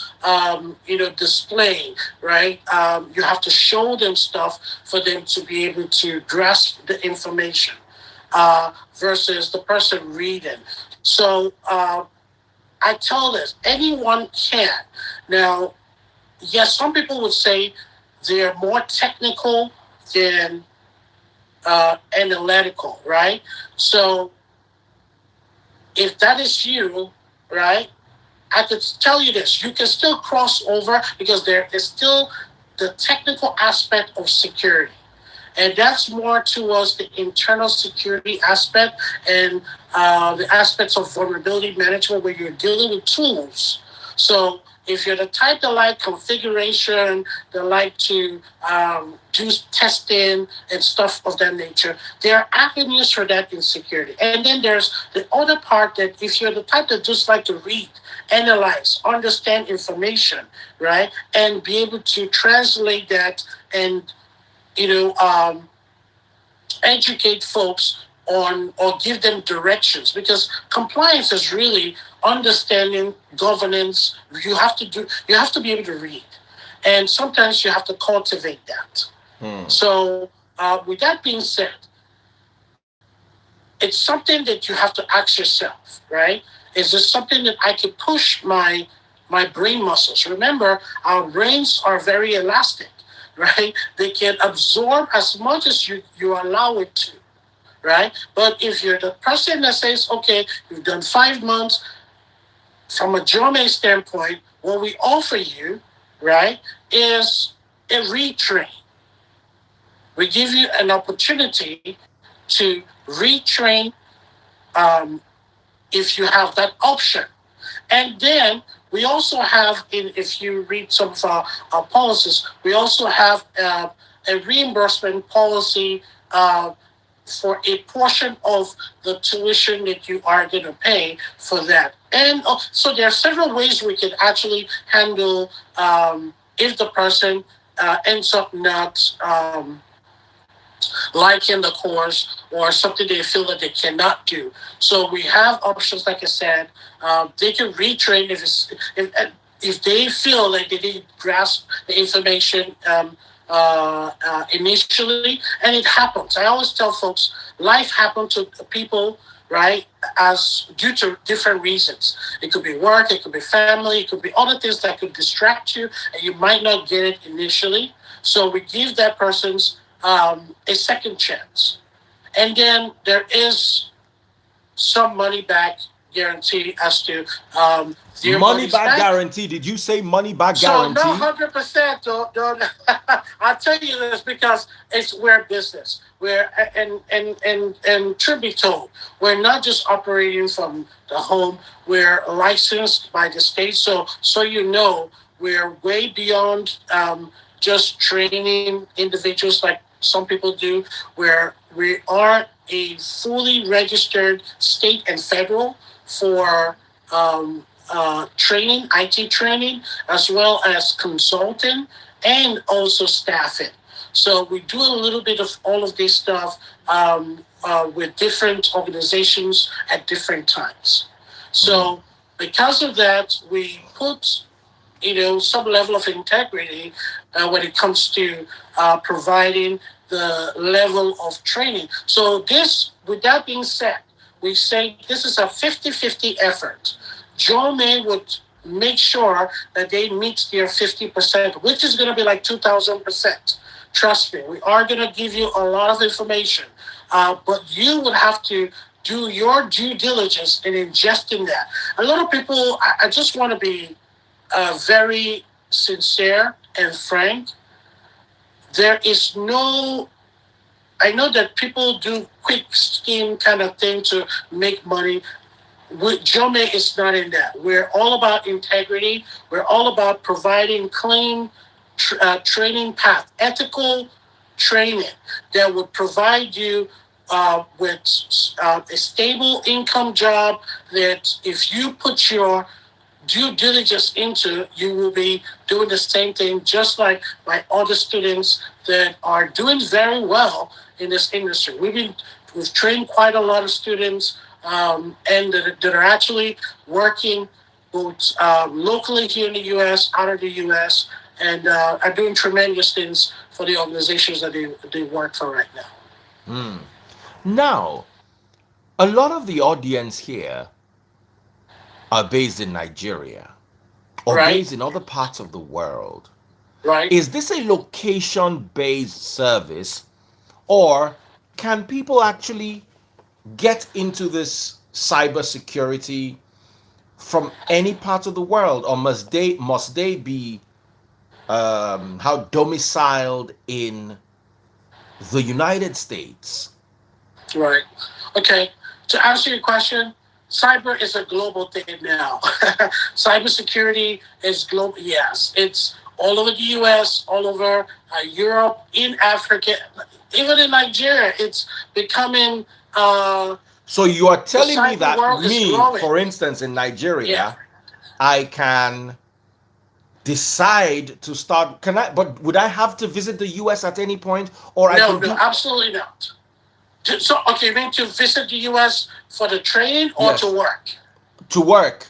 Speaker 2: display, right? You have to show them stuff for them to be able to grasp the information, versus the person reading. So I tell this, anyone can. Now, yes, some people would say they're more technical than analytical, right? So if that is you, right, I could tell you this: you can still cross over because there is still the technical aspect of security. And that's more towards the internal security aspect and the aspects of vulnerability management where you're dealing with tools. So if you're the type that like configuration, that like to do testing and stuff of that nature, there are avenues for that in security. And then there's the other part that if you're the type that just like to read, analyze, understand information, right, and be able to translate that and you know, educate folks on or give them directions because compliance is really understanding governance. You have to be able to read, and sometimes you have to cultivate that.
Speaker 1: Hmm.
Speaker 2: So, with that being said, it's something that you have to ask yourself, right? Is this something that I can push my brain muscles? Remember, our brains are very elastic, right? They can absorb as much as you allow it to, right? But if you're the person that says, okay, you've done 5 months, from a JoMay standpoint, what we offer you, right, is a retrain. We give you an opportunity to retrain um, if you have that option. And then we also have, if you read some of our policies, we also have a reimbursement policy for a portion of the tuition that you are going to pay for that. And so there are several ways we can actually handle if the person ends up not liking the course or something they feel that they cannot do. So we have options, like I said. They can retrain if they feel like they didn't grasp the information initially, and it happens. I always tell folks, life happens to people, right? As due to different reasons. It could be work, it could be family, it could be other things that could distract you, and you might not get it initially. So we give that person's a second chance. And then there is some money back guarantee as to their
Speaker 1: Money
Speaker 2: money's
Speaker 1: back
Speaker 2: back.
Speaker 1: guarantee. Did you say money back
Speaker 2: So no,
Speaker 1: guarantee?
Speaker 2: 100%. Don't. I'll tell you this because we're business. We're and truth be told, we're not just operating from the home. We're licensed by the state. So you know, we're way beyond just training individuals like some people do. Where we are a fully registered state and federal for training, IT training, as well as consulting and also staffing. So we do a little bit of all of this stuff with different organizations at different times.
Speaker 1: Mm.
Speaker 2: So because of that, we put some level of integrity when it comes to providing the level of training. So this, with that being said, we say this is a 50-50 effort. JoMay would make sure that they meet their 50%, which is going to be like 2,000%. Trust me, we are going to give you a lot of information, but you would have to do your due diligence in ingesting that. A lot of people, I just want to be very sincere and frank. There is no, I know that people do quick scheme kind of thing to make money. JoMay is not in that. We're all about integrity. We're all about providing clean training path, ethical training that would provide you with a stable income job that if you put your due diligence into, you will be doing the same thing just like my other students that are doing very well in this industry. We've trained quite a lot of students and that are actually working both locally here in the U.S., out of the U.S., and are doing tremendous things for the organizations that they work for right now.
Speaker 1: Mm. Now, a lot of the audience here are based in Nigeria or
Speaker 2: Right?
Speaker 1: based in other parts of the world.
Speaker 2: Right?
Speaker 1: Is this a location based service, or can people actually get into this cybersecurity from any part of the world, or must they be how domiciled in the United States?
Speaker 2: Right. Okay. To answer your question, cyber is a global thing now. Cybersecurity is global. Yes, it's all over the U.S., all over Europe, in Africa, even in Nigeria. It's becoming.
Speaker 1: So you are
Speaker 2: The
Speaker 1: telling me
Speaker 2: cyber
Speaker 1: that
Speaker 2: world is
Speaker 1: me,
Speaker 2: growing.
Speaker 1: for instance, in
Speaker 2: Yeah.
Speaker 1: Nigeria, I can decide to start, can I, but would I have to visit the US at any point, or I
Speaker 2: No,
Speaker 1: can
Speaker 2: no,
Speaker 1: do?
Speaker 2: absolutely not. So, okay, you mean to visit the U.S. for the training or to
Speaker 1: Yes,
Speaker 2: work?
Speaker 1: to work.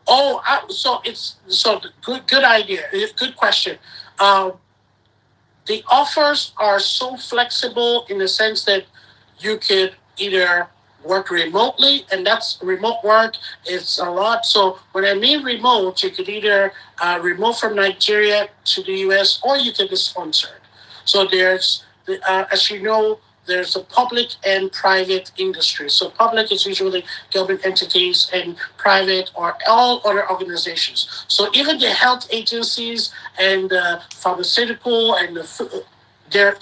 Speaker 2: Oh, so it's so good idea. Good question. Um, the offers are so flexible in the sense that you could either work remotely, and that's remote work. It's a lot. So when I mean remote, you could either remote from Nigeria to the U.S. or you could be sponsored. So as you know, there's a public and private industry. So public is usually government entities, and private are all other organizations. So even the health agencies and pharmaceutical and there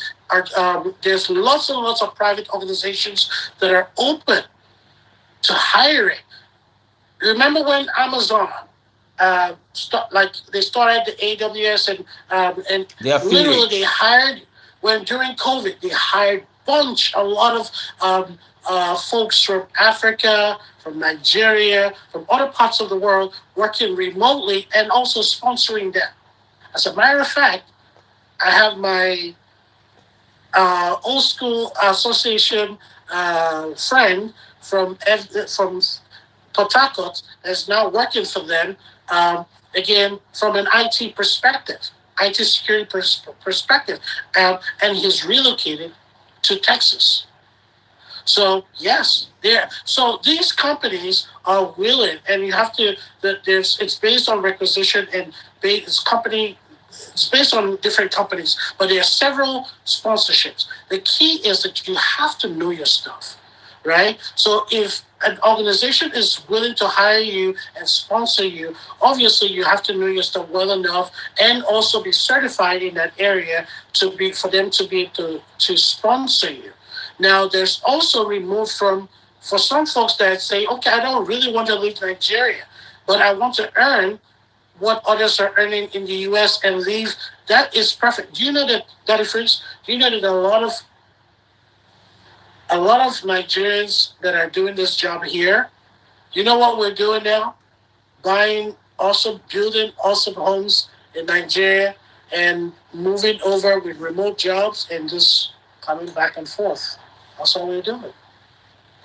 Speaker 2: there's lots and lots of private organizations that are open to hiring. Remember when Amazon like they started the AWS and
Speaker 1: The
Speaker 2: literally they
Speaker 1: affiliates.
Speaker 2: hired when during COVID they hired a lot of folks from Africa, from Nigeria, from other parts of the world working remotely and also sponsoring them. As a matter of fact, I have my old school association friend from Port Harcourt is now working for them. Again, from an IT perspective, IT security perspective, and he's relocated to Texas. So yes, there. So these companies are willing, and you have to. That there's it's based on requisition and it's based on different companies, but there are several sponsorships. The key is that you have to know your stuff, right? So if an organization is willing to hire you and sponsor you, obviously you have to know your stuff well enough and also be certified in that area to be for them to be to sponsor you. Now, there's also removed from for some folks that say, okay, I don't really want to leave Nigeria, but I want to earn what others are earning in the US and leave. That is perfect. Do you know that, Daddy Freaks? Do you know that a lot of Nigerians that are doing this job here, you know what we're doing now? Buying awesome, building awesome homes in Nigeria and moving over with remote jobs and just coming back and forth. That's all we're doing.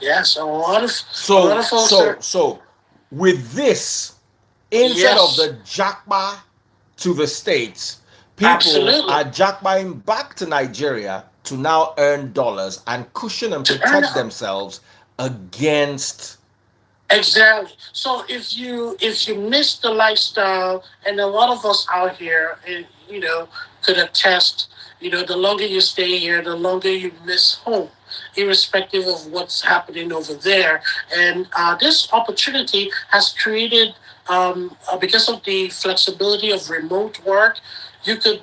Speaker 2: Yes, a lot
Speaker 1: So
Speaker 2: of folks
Speaker 1: so
Speaker 2: are.
Speaker 1: so with this, instead of
Speaker 2: Yes,
Speaker 1: the jackpot to the states, people
Speaker 2: absolutely.
Speaker 1: are jackpotting back to Nigeria to now earn dollars and cushion and
Speaker 2: To earn
Speaker 1: protect themselves against.
Speaker 2: exactly. So if you miss the lifestyle, and a lot of us out here, could attest. The longer you stay here, the longer you miss home, irrespective of what's happening over there. And this opportunity has created, because of the flexibility of remote work, you could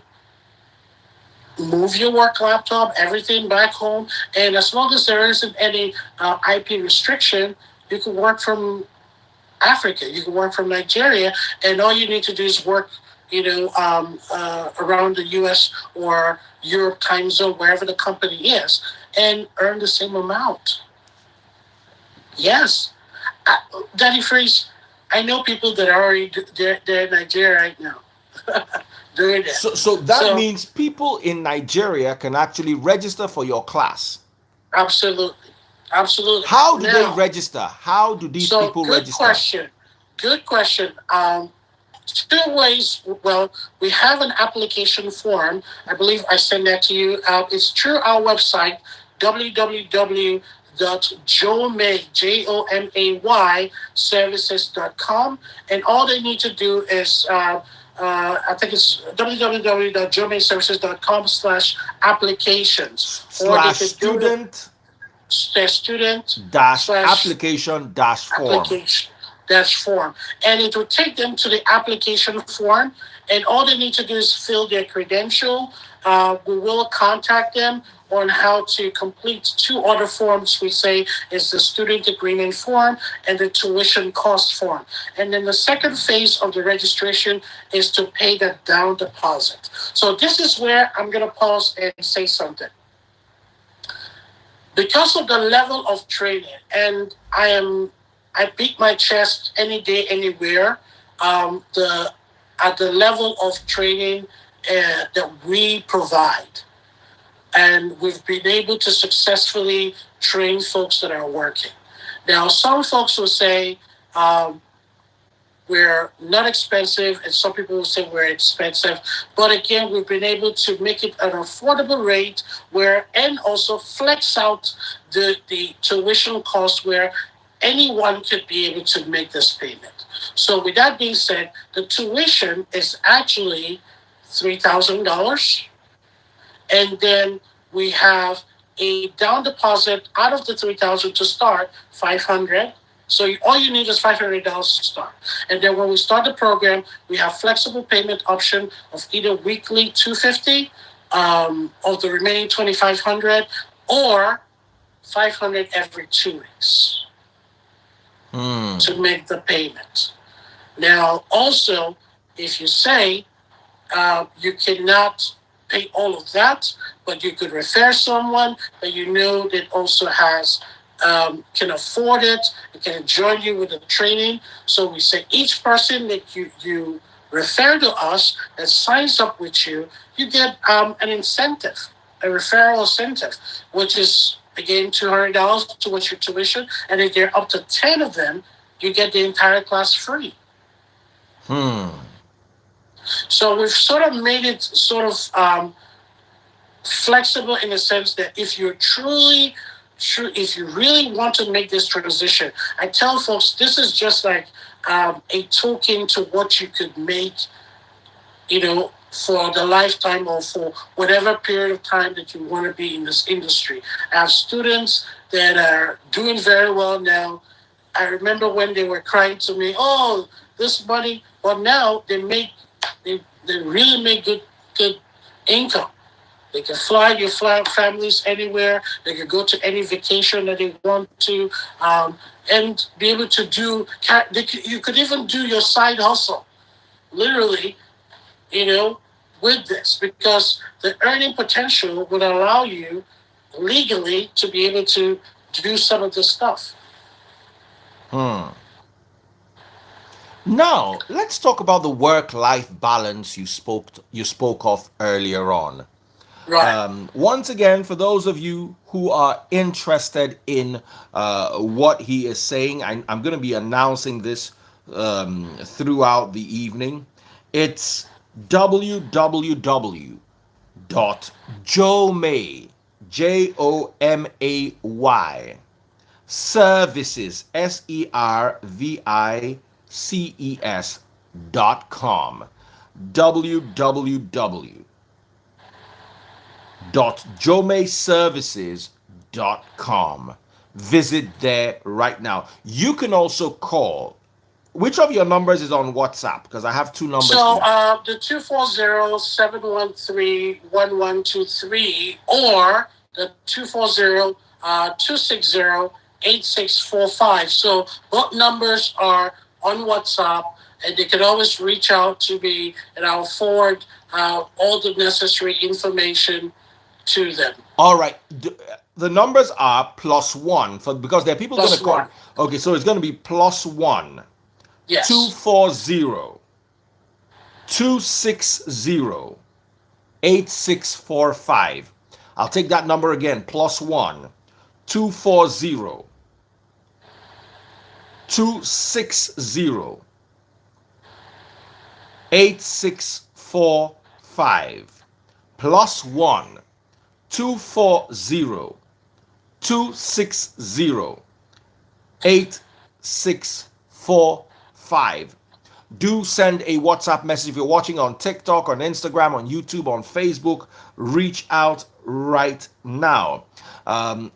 Speaker 2: move your work laptop, everything back home, and as long as there isn't any IP restriction, you can work from Africa. You can work from Nigeria, and all you need to do is work, around the U.S. or Europe time zone, wherever the company is, and earn the same amount. Yes, Danny Freeze. I know people that are already they're in Nigeria right now doing that.
Speaker 1: So that
Speaker 2: So
Speaker 1: means people in Nigeria can actually register for your class.
Speaker 2: absolutely, absolutely.
Speaker 1: How do they
Speaker 2: Now,
Speaker 1: register? How do these
Speaker 2: so
Speaker 1: people
Speaker 2: good
Speaker 1: register?
Speaker 2: question. Good question. Two ways. Well, we have an application form. I believe I sent that to you. It's through our website, www.jomay, JOMAY services.com. And all they need to do is, I think it's www.jomayservices.com/applications. Or they
Speaker 1: Slash
Speaker 2: could do the
Speaker 1: student
Speaker 2: their student
Speaker 1: dash
Speaker 2: slash
Speaker 1: application dash form.
Speaker 2: application dash form. And it will take them to the application form. And all they need to do is fill their credential. We will contact them on how to complete two other forms. We say is the student agreement form and the tuition cost form. And then the second phase of the registration is to pay the down deposit. So this is where I'm going to pause and say something. Because of the level of training, and I beat my chest any day, anywhere. The At the level of training that we provide, and we've been able to successfully train folks that are working. Now, some folks will say, we're not expensive, and some people will say we're expensive. But again, we've been able to make it an affordable rate where, and also flex out the tuition cost where anyone could be able to make this payment. So, with that being said, the tuition is actually $3,000, and then we have a down deposit out of the 3,000 to start, 500. So all you need is $500 to start. And then when we start the program, we have flexible payment option of either weekly 250 of the remaining 2,500 or 500 every 2 weeks to make the payment. Now, also, if you say you cannot pay all of that, but you could refer someone that you know that also has can afford it and can join you with the training. So we say each person that you refer to us that signs up with you, you get an incentive, a referral incentive, which is again $200 towards your tuition. And if there are up to 10 of them, you get the entire class free. So we've sort of made it sort of flexible in the sense that if you're truly if you really want to make this transition, I tell folks this is just like a token to what you could make, for the lifetime or for whatever period of time that you want to be in this industry. I have students that are doing very well now. I remember when they were crying to me, "Oh, this money." Well, now they really make good income. They can fly your families anywhere. They can go to any vacation that they want to, and be able to do. You could even do your side hustle, literally, you know, with this, because the earning potential would allow you legally to be able to do some of this stuff.
Speaker 1: Hmm. Now, let's talk about the work-life balance you spoke of earlier on.
Speaker 2: Right.
Speaker 1: Once again, for those of you who are interested in what he is saying, I'm going to be announcing this throughout the evening. It's www.jomay, JOMAY, services, services.com. www.jomayservices.com. Visit there right now. You can also call. Which of your numbers is on WhatsApp? Because I have two numbers for
Speaker 2: So
Speaker 1: you.
Speaker 2: the 240-713-1123 or the 240-260-8645. So both numbers are on WhatsApp, and they can always reach out to me, and I'll forward all the necessary information to them.
Speaker 1: All right. The numbers are +1 for because there are people going to
Speaker 2: Plus
Speaker 1: call.
Speaker 2: one.
Speaker 1: Okay, so it's going to be +1
Speaker 2: Yes.
Speaker 1: 240 260 8645. I'll take that number again. +1 240 260 8645. +1 240 260 8645. Do send a WhatsApp message if you're watching on TikTok, on Instagram, on YouTube, on Facebook. Reach out right now.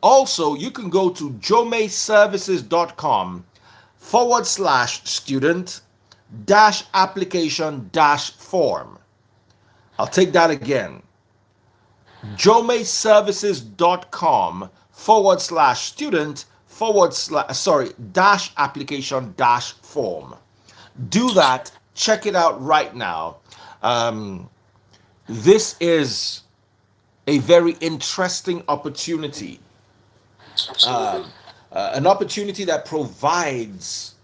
Speaker 1: Also, you can go to jomayservices.com/student application form. I'll take that again. jomayservices.com/student application form. Do that. Check it out right now. This is a very interesting opportunity.
Speaker 2: Absolutely.
Speaker 1: An opportunity that provides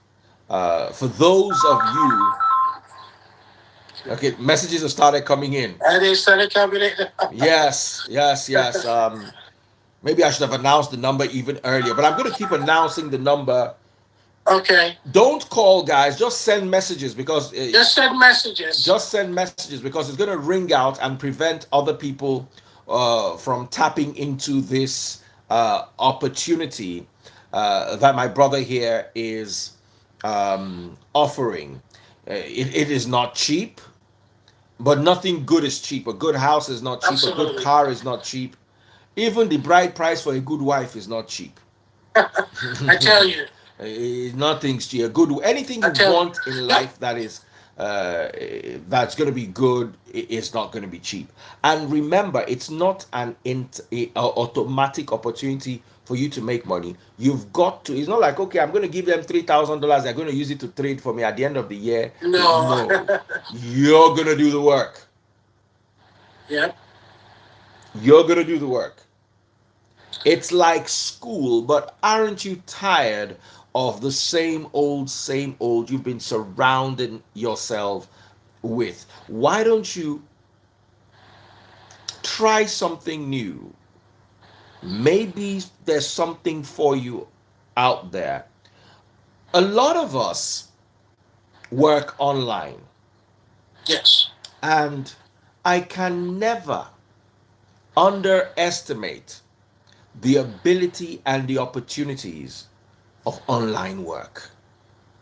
Speaker 1: for those of you. Okay, messages have started coming in.
Speaker 2: And they started coming in.
Speaker 1: Yes, yes, yes. Maybe I should have announced the number even earlier, but I'm going to keep announcing the number.
Speaker 2: Okay.
Speaker 1: Don't call, guys. Just send messages because
Speaker 2: Just send messages.
Speaker 1: it's going to ring out and prevent other people from tapping into this opportunity that my brother here is offering. It is not cheap, but nothing good is cheap. A good house is not cheap. A good
Speaker 2: Absolutely.
Speaker 1: car is not cheap. Even the bride price for a good wife is not cheap.
Speaker 2: I tell you.
Speaker 1: Nothing's cheap. A good anything
Speaker 2: I
Speaker 1: you
Speaker 2: tell you.
Speaker 1: want in
Speaker 2: Yep.
Speaker 1: life that is that's going to be good is not going to be cheap. And remember, it's not a automatic opportunity for you to make money. You've got to. It's not like, okay, I'm going to give them $3,000. They're going to use it to trade for me at the end of the year.
Speaker 2: No.
Speaker 1: No, you're going to do the work.
Speaker 2: Yep.
Speaker 1: You're going to do the work. It's like school, but aren't you tired of the same old you've been surrounding yourself with? Why don't you try something new? Maybe there's something for you out there. A lot of us work online,
Speaker 2: Yes.
Speaker 1: and I can never underestimate the ability and the opportunities of online work.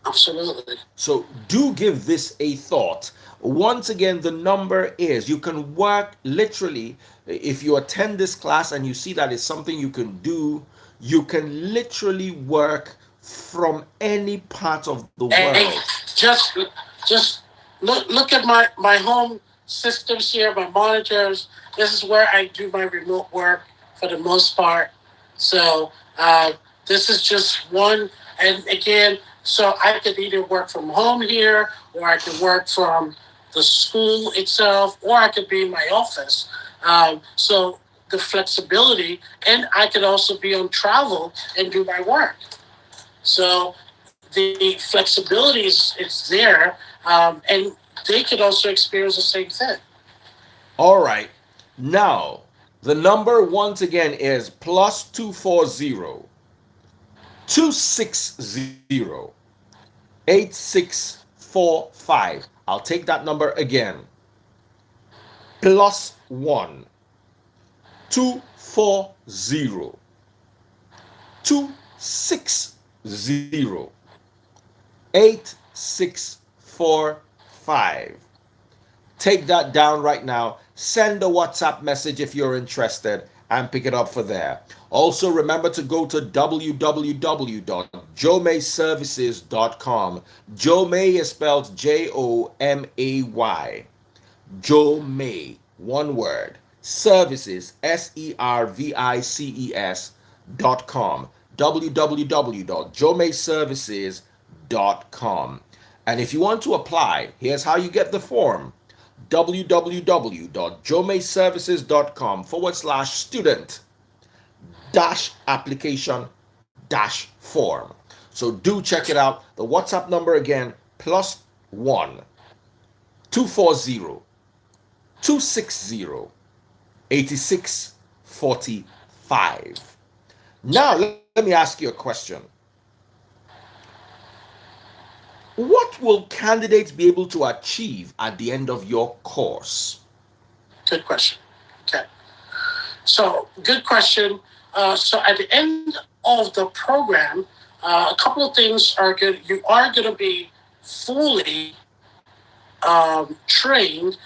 Speaker 2: Absolutely.
Speaker 1: So do give this a thought. Once again, the number is you can work literally. If you attend this class and you see that it's something you can do, you can literally work from any part of the
Speaker 2: Hey,
Speaker 1: world.
Speaker 2: just look at my home systems here, my monitors. This is where I do my remote work for the most part. So this is just one, and again, so I could either work from home here, or I could work from the school itself, or I could be in my office. So the flexibility, and I could also be on travel and do my work. So the flexibility is it's there, and they could also experience the same thing.
Speaker 1: All right. Now, the number once again is plus 240 260 8645. I'll take that number again. Plus 1 240 260 8645. Take that down right now. Send a WhatsApp message if you're interested and pick it up for there. Also, remember to go to www.jomayservices.com. JoMay is spelled JoMay. JoMay, one word. Services, services.com. www.jomayservices.com. And if you want to apply, here's how you get the form: www.jomayservices.com/student application form. So do check it out. The WhatsApp number again, plus 1 240 260 8645. Now, let me ask you a question. What will candidates be able to achieve at the end of your course?
Speaker 2: Good question. Okay, so good question. So at the end of the program, a couple of things are good. You are going to be fully trained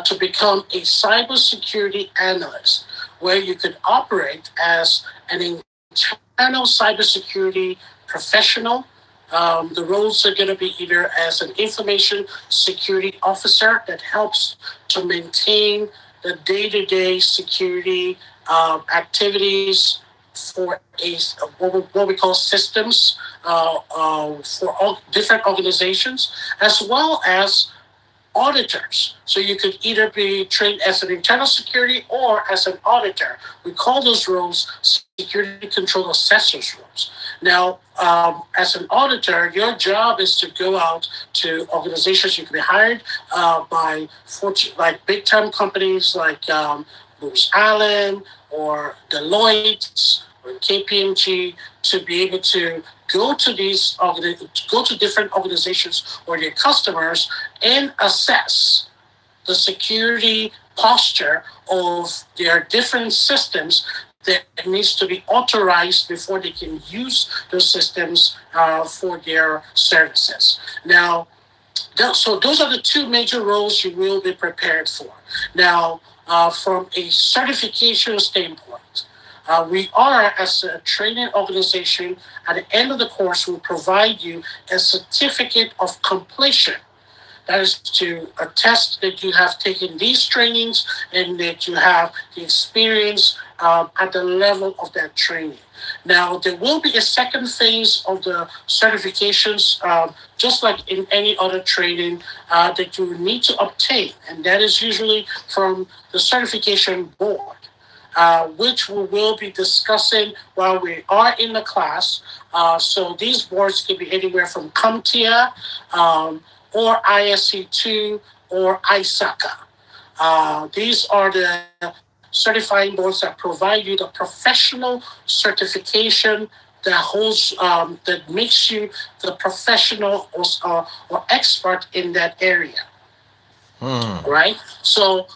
Speaker 2: to become a cybersecurity analyst, where you could operate as an internal cybersecurity professional. The roles are going to be either as an information security officer that helps to maintain the day-to-day security activities for what we call systems for all different organizations, as well as auditors. So you could either be trained as an internal security or as an auditor. We call those roles security control assessors roles. Now, as an auditor, your job is to go out to organizations. You can be hired by like big time companies like Booz Allen or Deloitte or KPMG, to be able to go to different organizations or their customers and assess the security posture of their different systems that needs to be authorized before they can use those systems for their services. Now, so those are the two major roles you will be prepared for. Now, from a certification standpoint, we are, as a training organization, at the end of the course, we provide you a certificate of completion. That is to attest that you have taken these trainings and that you have the experience at the level of that training. Now, there will be a second phase of the certifications, just like in any other training, that you need to obtain, and that is usually from the certification board. Which we will be discussing while we are in the class. So these boards could be anywhere from CompTIA, or ISC2 or ISACA. These are the certifying boards that provide you the professional certification that holds that makes you the professional or expert in that area. Right? So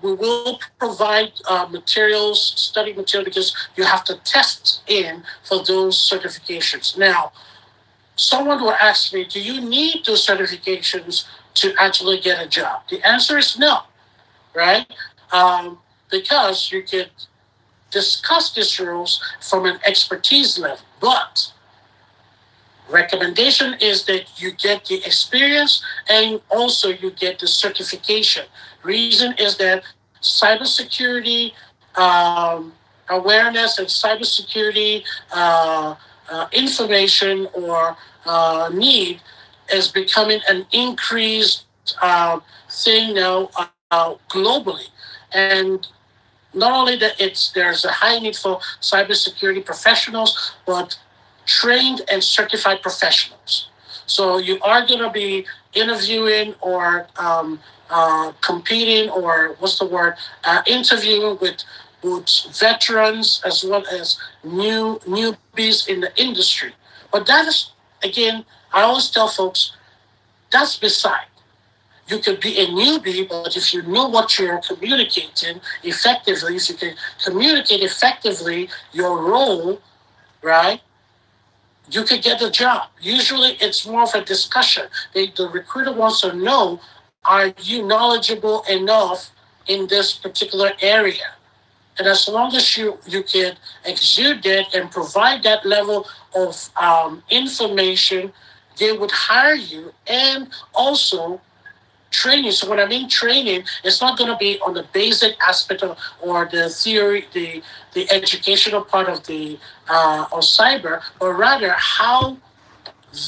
Speaker 2: we will provide materials, study material, because you have to test in for those certifications. Now, someone will ask me, do you need those certifications to actually get a job? The answer is no, right? Because you could discuss these rules from an expertise level, but Recommendation is that you get the experience and also you get the certification. Reason is that cybersecurity awareness and cybersecurity information or need is becoming an increased thing now globally. And not only that there's a high need for cybersecurity professionals, but trained and certified professionals. So you are going to be interviewing or competing or what's the word, interviewing with veterans as well as newbies in the industry. But that is, again, I always tell folks, that's beside. You could be a newbie, but if you know what you're communicating effectively, if you can communicate effectively your role, right, you could get the job. Usually it's more of a discussion. The recruiter wants to know, are you knowledgeable enough in this particular area? And as long as you can exude that and provide that level of information, they would hire you and also training. So when I mean training, it's not going to be on the basic aspect or the theory, the educational part of cyber, but rather how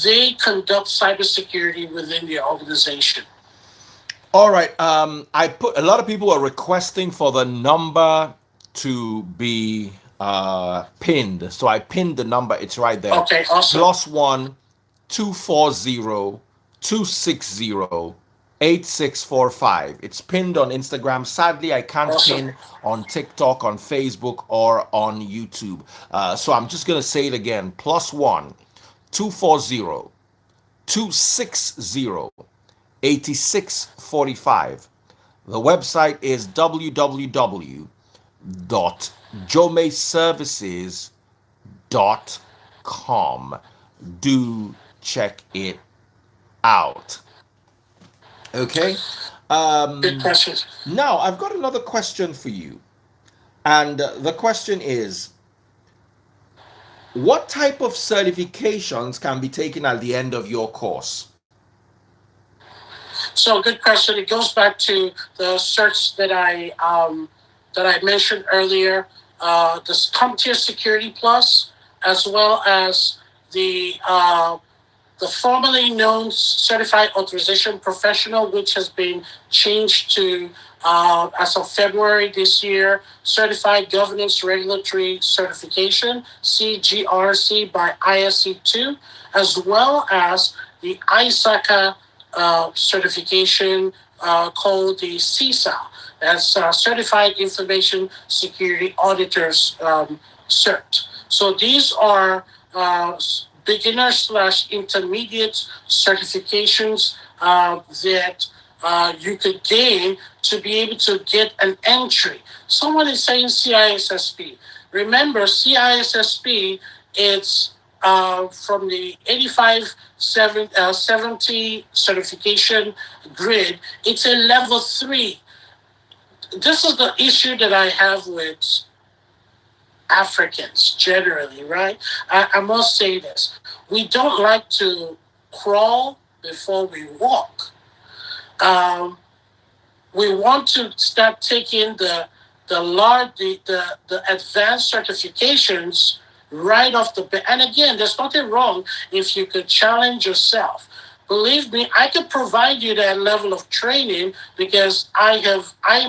Speaker 2: they conduct cybersecurity within their organization.
Speaker 1: All right. I put a lot of people are requesting for the number to be pinned. So I pinned the number. It's right there.
Speaker 2: Okay, awesome.
Speaker 1: +1 240 260 8645. It's pinned on Instagram. Sadly, I can't
Speaker 2: Awesome.
Speaker 1: pin on TikTok, on Facebook, or on YouTube. So I'm just going to say it again. +1 240 260 8645. The website is www.jomayservices.com. Do check it out. Okay.
Speaker 2: Good questions.
Speaker 1: Now, I've got another question for you. And the question is, what type of certifications can be taken at the end of your course?
Speaker 2: So good question. It goes back to the search that I mentioned earlier, the CompTIA Security Plus, as well as the formerly known Certified Authorization Professional, which has been changed to, as of February this year, Certified Governance Regulatory Certification, CGRC by ISC2, as well as the ISACA certification called the CISA, that's Certified Information Security Auditors cert. So these are beginner slash intermediate certifications that you could gain to be able to get an entry. Someone is saying CISSP. Remember, CISSP, it's from the 70 certification grid. It's a level 3. This is the issue that I have with Africans generally, right? I must say this. We don't like to crawl before we walk. We want to start taking the advanced certifications right off the bat. And again, there's nothing wrong if you could challenge yourself. Believe me, I could provide you that level of training because I'm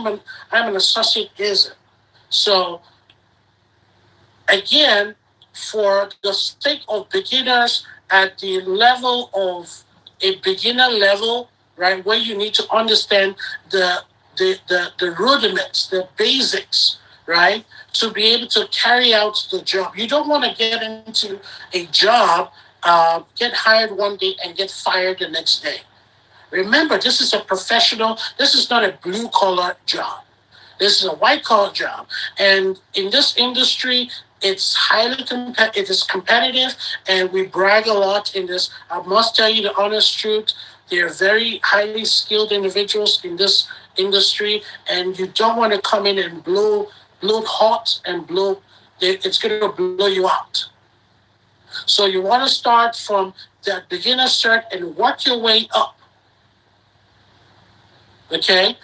Speaker 2: an associate ISM. So again, for the sake of beginners at the level of a beginner level, right, where you need to understand the rudiments, the basics, right, to be able to carry out the job. You don't want to get into a job, get hired one day and get fired the next day. Remember, this is a professional, this is not a blue collar job. This is a white collar job. And in this industry, it's it is competitive, and we brag a lot in this. I must tell you the honest truth. They're very highly skilled individuals in this industry, and you don't want to come in and blow hot and blow. It's going to blow you out. So you want to start from that beginner cert and work your way up. Okay?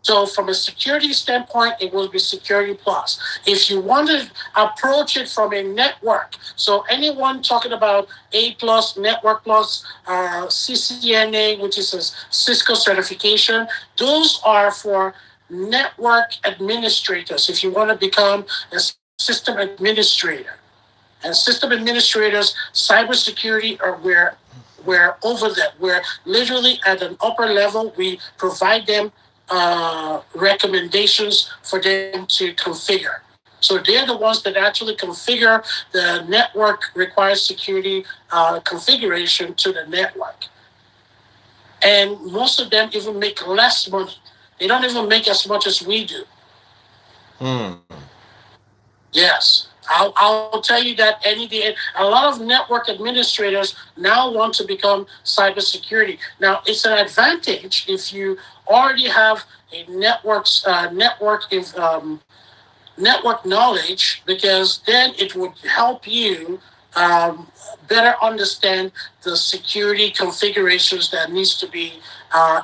Speaker 2: So from a security standpoint, it will be Security Plus. If you want to approach it from a network, so anyone talking about A plus, Network Plus, CCNA, which is a Cisco certification, those are for network administrators. If you want to become a system administrator, and system administrators, cybersecurity are where we're over that. We're literally at an upper level. We provide them recommendations for them to configure. So they're the ones that actually configure the network required security configuration to the network. And most of them even make less money. They don't even make as much as we do.
Speaker 1: Hmm.
Speaker 2: Yes. I'll tell you that any day. A lot of network administrators now want to become cybersecurity. Now, it's an advantage if you already have a network knowledge, because then it would help you better understand the security configurations that needs to be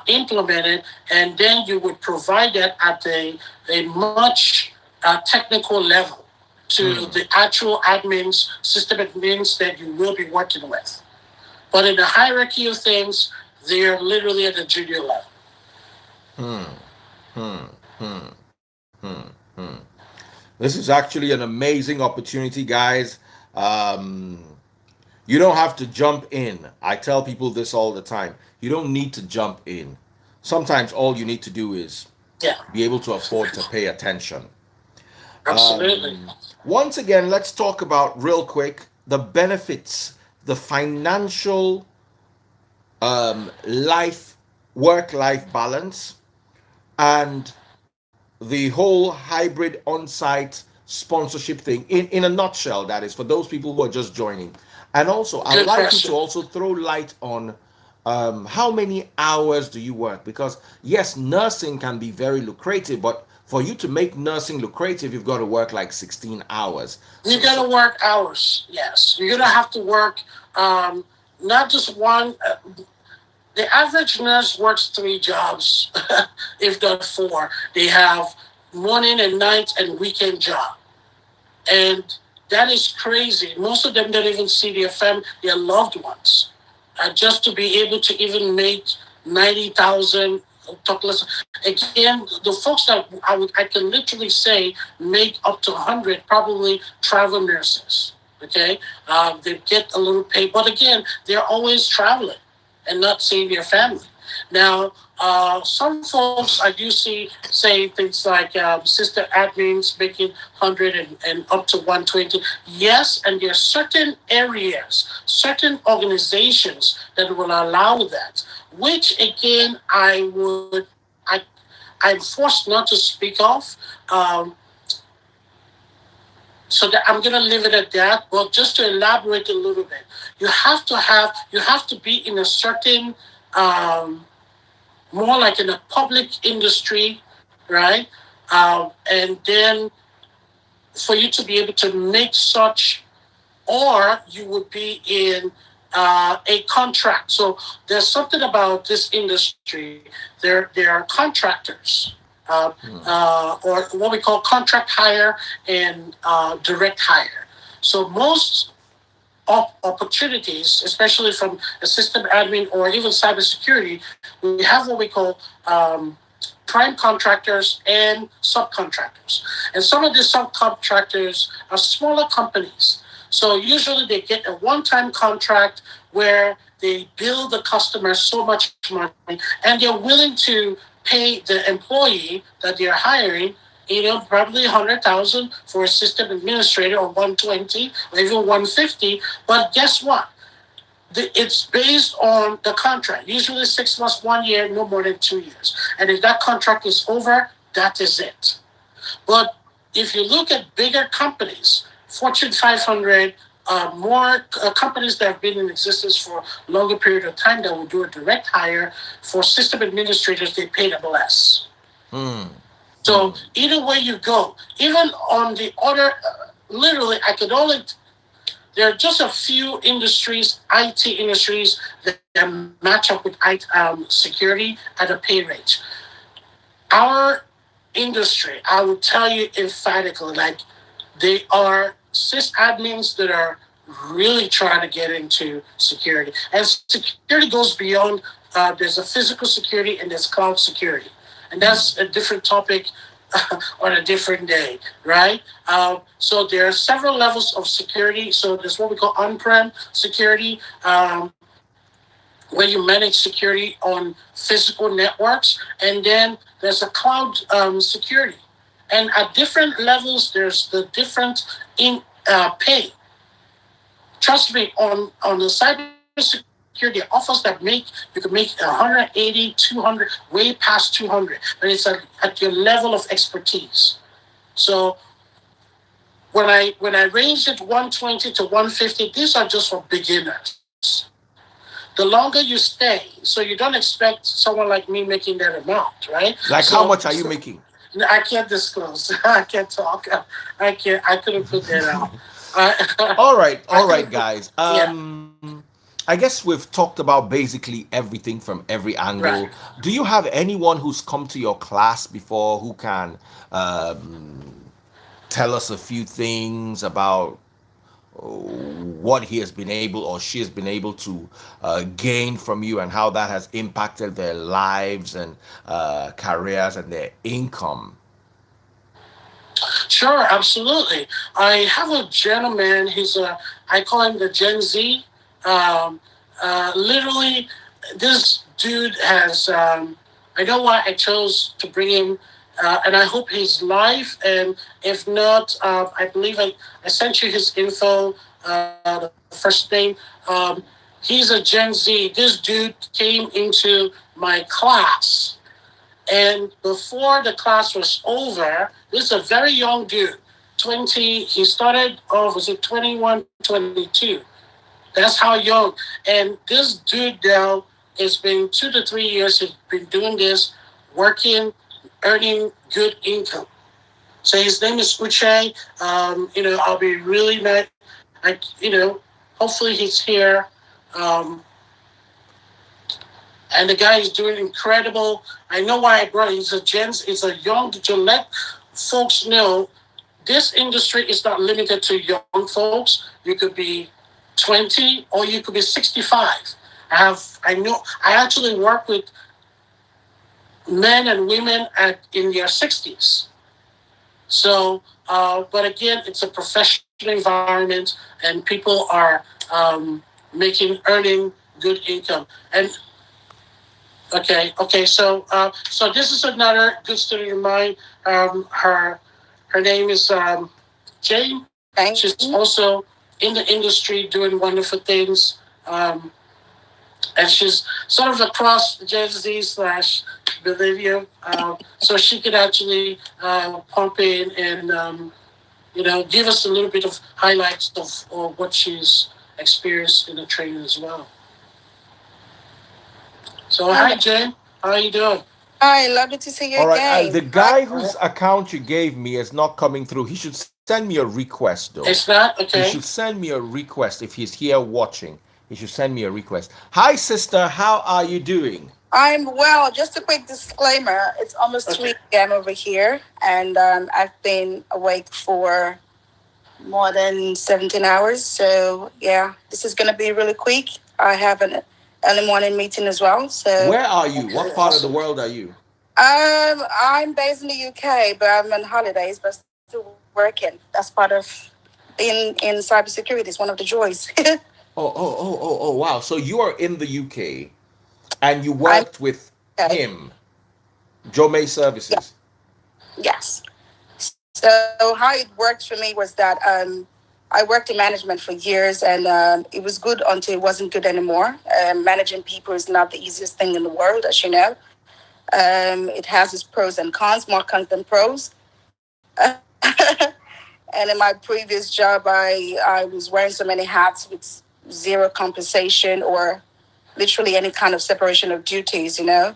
Speaker 2: implemented, and then you would provide that at a much technical level to
Speaker 1: Hmm.
Speaker 2: the actual admins, system admins that you will be working with. But in the hierarchy of things, they're literally at the junior level.
Speaker 1: Hmm. Hmm. Hmm. Hmm. Hmm. This is actually an amazing opportunity, guys. Um, you don't have to jump in. I tell people this all the time. You don't need to jump in. Sometimes all you need to do is
Speaker 2: Yeah,
Speaker 1: be able to afford to pay attention.
Speaker 2: absolutely.
Speaker 1: Once again, let's talk about real quick the benefits, the financial life, work life balance, and the whole hybrid on site sponsorship thing in a nutshell, that is, for those people who are just joining. And also, I'd
Speaker 2: Good
Speaker 1: like you to
Speaker 2: question.
Speaker 1: also throw light on how many hours do you work? Because yes, nursing can be very lucrative, but for you to make nursing lucrative, you've got to work like 16 hours.
Speaker 2: You're
Speaker 1: So, so
Speaker 2: gonna work hours. Yes, you're gonna have to work um, not just one. The average nurse works three jobs, if not four. They have morning and night and weekend job, and that is crazy. Most of them don't even see their loved ones, just to be able to even make 90,000. Talk less. Again, the folks that I can literally say make up to 100 probably travel nurses. Okay, they get a little pay, but again, they're always traveling and not seeing their family. Now, some folks I do see say things like sister admins making 100 and up to 120. Yes, and there are certain areas, certain organizations that will allow that, which again I'm forced not to speak of. Um, so that I'm gonna leave it at that. But just to elaborate a little bit, you have to be in a certain um, more like in a public industry, right? And then for you to be able to make such, or you would be in a contract. So there's something about this industry. There are contractors, uh, or what we call contract hire and direct hire. So most opportunities, especially from a system admin or even cybersecurity, we have what we call prime contractors and subcontractors. And some of these subcontractors are smaller companies. So usually they get a one-time contract where they bill the customer so much money, and they're willing to pay the employee that they're hiring, probably 100,000 for a system administrator, or 120, or even 150. But guess what? It's based on the contract. Usually 6 months, 1 year, no more than 2 years. And if that contract is over, that is it. But if you look at bigger companies, Fortune 500, more companies that have been in existence for a longer period of time that will do a direct hire for system administrators, they pay them less.
Speaker 1: hmm.
Speaker 2: So
Speaker 1: Hmm.
Speaker 2: either way you go, even on the other, literally, I could only there are just a few industries, IT industries, that match up with security at a pay rate. Our industry, I would tell you emphatically, like, they are sysadmins that are really trying to get into security. And security goes beyond, there's a physical security and there's cloud security. And
Speaker 1: Mm.
Speaker 2: that's a different topic on a different day, right? So there are several levels of security. So there's what we call on-prem security, where you manage security on physical networks, and then there's a cloud security. And at different levels, there's the different in pay. Trust me, on the cybersecurity offers that you can make 180, 200, way past 200, but it's at your level of expertise. So when I range it 120 to 150, these are just for beginners. The longer you stay, so you don't expect someone like me making that amount, right?
Speaker 1: Like, how much are you making?
Speaker 2: No, I can't disclose. I can't talk. I can't. I couldn't put that out. I, I
Speaker 1: All
Speaker 2: couldn't
Speaker 1: right,
Speaker 2: put.
Speaker 1: guys.
Speaker 2: Yeah.
Speaker 1: I guess we've talked about basically everything from every angle.
Speaker 2: Right.
Speaker 1: Do you have anyone who's come to your class before who can um, tell us a few things about what he has been able or she has been able to gain from you and how that has impacted their lives and careers and their income?
Speaker 2: Sure. Absolutely. I have a gentleman. I call him the Gen Z. Um, Literally, this dude has. I know why I chose to bring him, and I hope he's live. And if not, I believe I sent you his info. The first name. Um, he's a Gen Z. This dude came into my class, and before the class was over, this is a very young dude, 20. He started off, was it 21, 22? That's how young. And this dude now, it's been 2 to 3 years, he's been doing this, working, earning good income. So his name is Uche. I'll be really nice. Hopefully he's here. Um, and the guy is doing incredible. I know why I brought it. He's a young to let folks know this industry is not limited to young folks. You could be 20 or you could be 65. I actually work with men and women in their 60s. So, but again, it's a professional environment, and people are earning good income. And okay. So this is another good student of mine. Her name is Jane.
Speaker 3: Thank
Speaker 2: She's
Speaker 3: you.
Speaker 2: also in the industry doing wonderful things. And she's sort of across Gen Z slash millennium. So she could actually pump in and give us a little bit of highlights of what she's experienced in the training as well. So hi
Speaker 3: Hello.
Speaker 2: Jane, how are you doing?
Speaker 3: Hi, lovely to see you
Speaker 1: All right,
Speaker 3: again.
Speaker 1: the
Speaker 3: Hi.
Speaker 1: guy whose account you gave me is not coming through. He should send me a request, though.
Speaker 2: It's not
Speaker 1: He should
Speaker 2: okay.
Speaker 1: send me a request if he's here watching. He should send me a request. Hi, sister. How are you doing?
Speaker 3: I'm well. Just a quick disclaimer. It's almost
Speaker 2: Okay.
Speaker 3: 3 a.m. over here, and I've been awake for more than 17 hours. So, yeah, this is going to be really quick. I have an early morning meeting as well. So,
Speaker 1: Where are you?
Speaker 2: Okay,
Speaker 1: What part of the
Speaker 2: awesome.
Speaker 1: world are you?
Speaker 3: I'm based in the UK, but I'm on holidays, but still working. That's part of in cybersecurity. It's one of the joys.
Speaker 1: Wow. So you are in the UK and you
Speaker 3: I'm
Speaker 1: worked with
Speaker 3: okay.
Speaker 1: him, JoMay
Speaker 3: Yeah.
Speaker 1: Services.
Speaker 3: Yes. So how it worked for me was that I worked in management for years, and it was good until it wasn't good anymore. Managing people is not the easiest thing in the world, as you know. It has its pros and cons, more cons than pros. And in my previous job, I was wearing so many hats with zero compensation or literally any kind of separation of duties, you know.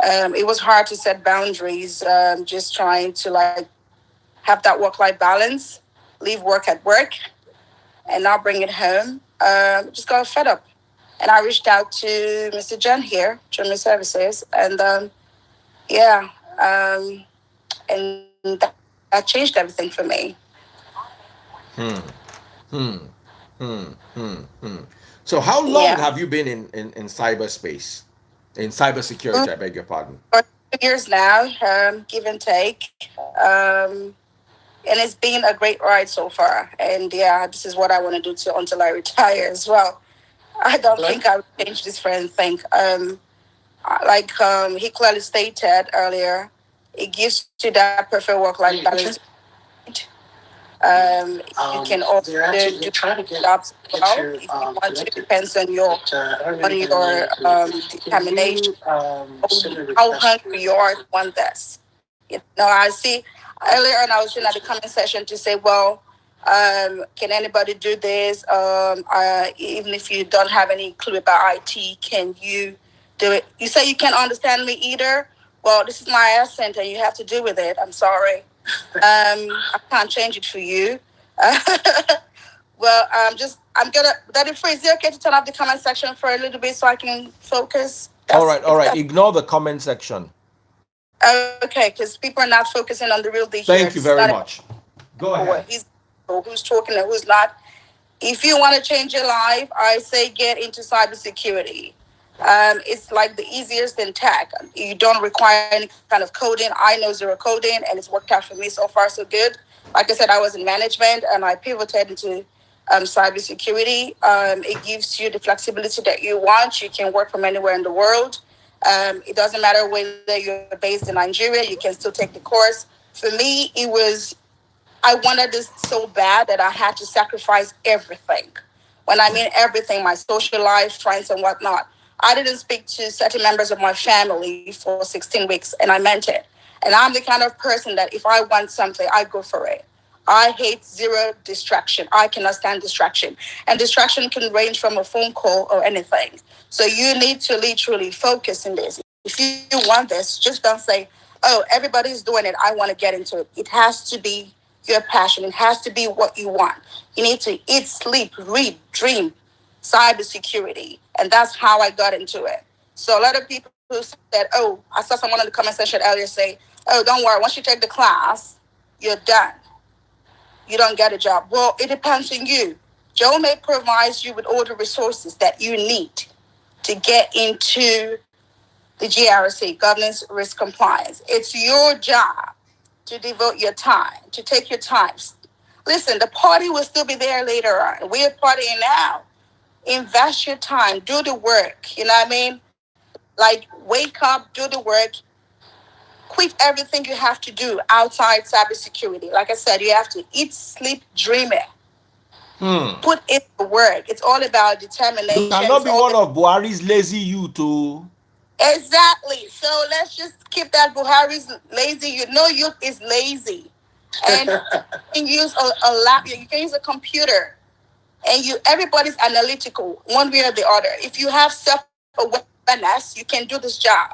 Speaker 3: It was hard to set boundaries, just trying to like have that work life balance, leave work at work. and not bring it home. Just got fed up. And I reached out to Mr. John here, JoMay Services, and yeah, and that changed everything for me.
Speaker 1: Hmm. Hmm. Hmm. Hmm. Hmm. So how long
Speaker 3: Yeah.
Speaker 1: have you been in cyberspace? In cybersecurity, I beg your pardon.
Speaker 3: For 2 years now, give and take. And it's been a great ride so far. And yeah, this is what I want to do too until I retire as well. I don't
Speaker 2: Okay.
Speaker 3: think I would change this for anything. Like he clearly stated earlier, it gives you that perfect work-life
Speaker 2: Hey,
Speaker 3: balance.
Speaker 2: Richard.
Speaker 3: You can also
Speaker 2: They're
Speaker 3: do
Speaker 2: trying to get
Speaker 3: jobs
Speaker 2: get
Speaker 3: well
Speaker 2: you
Speaker 3: if you want to.
Speaker 2: connected,
Speaker 3: Depends
Speaker 2: but I don't really get a way to do it. Can
Speaker 3: determination,
Speaker 2: you send a
Speaker 3: how
Speaker 2: request
Speaker 3: hungry you are to want this. You know, I see earlier on I was in at the comment section to say, well, can anybody do this? Even if you don't have any clue about IT, can you do it? You say you can't understand me either. Well, this is my accent, and you have to deal with it. I'm sorry. I can't change it for you. Well, I'm gonna. That is free. Is it okay to turn off the comment section for a little bit so I can focus?
Speaker 1: All
Speaker 3: That's
Speaker 1: right, all
Speaker 3: if
Speaker 1: right.
Speaker 3: that's
Speaker 1: Ignore the comment section.
Speaker 3: okay, because people are not focusing on the real deal here. This
Speaker 1: Thank
Speaker 3: is
Speaker 1: you
Speaker 3: not
Speaker 1: very
Speaker 3: about
Speaker 1: much. Go ahead.
Speaker 3: he's who's talking and who's not. If you want to change your life, I say get into cybersecurity. It's like the easiest in tech. You don't require any kind of coding. I know zero coding, and it's worked out for me so far, so good. Like I said, I was in management, and I pivoted into cybersecurity. It gives you the flexibility that you want. You can work from anywhere in the world. It doesn't matter whether you're based in Nigeria. You can still take the course. For me, it was I wanted this so bad that I had to sacrifice everything. When I mean everything, my social life, friends, and whatnot. I didn't speak to certain members of my family for 16 weeks, and I meant it. And I'm the kind of person that if I want something, I go for it. I hate zero distraction. I cannot stand distraction. And distraction can range from a phone call or anything. So you need to literally focus in this. If you want this, just don't say, oh, everybody's doing it. I want to get into it. It has to be your passion. It has to be what you want. You need to eat, sleep, read, dream cybersecurity. And that's how I got into it. So a lot of people who said, oh, I saw someone in the comment section earlier say, oh, don't worry, once you take the class, you're done. You don't get a job. Well, it depends on you. JoMay provides you with all the resources that you need to get into the GRC, governance risk compliance. It's your job to devote your time, to take your time. Listen, the party will still be there later on. We're partying now. Invest your time, do the work. You know what I mean? Like, wake up, do the work, quit everything you have to do outside cybersecurity. Like I said, you have to eat, sleep, dream it.
Speaker 1: Hmm.
Speaker 3: Put in the work. It's all about
Speaker 1: You
Speaker 3: determination.
Speaker 1: cannot
Speaker 3: It's
Speaker 1: be
Speaker 3: all
Speaker 1: one of Buhari's lazy youth, too.
Speaker 3: exactly. So let's just keep that Buhari's lazy. You know, youth is lazy, and you can use a lap. You can use a computer, and you everybody's analytical one way or the other. If you have self-awareness, you can do this job.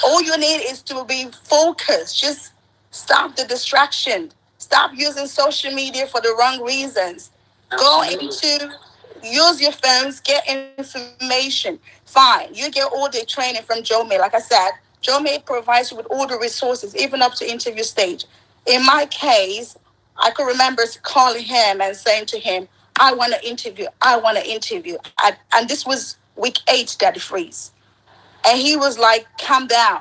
Speaker 3: All you need is to be focused. Just stop the distraction. Stop using social media for the wrong reasons. Go
Speaker 2: Absolutely.
Speaker 3: into use your phones, get information. Fine. You get all the training from JoMay. Like I said, JoMay provides you with all the resources, even up to interview stage. In my case, I could remember calling him and saying to him, I want to interview. I want to interview. And this was week 8, Daddy Freeze. And he was like, calm down.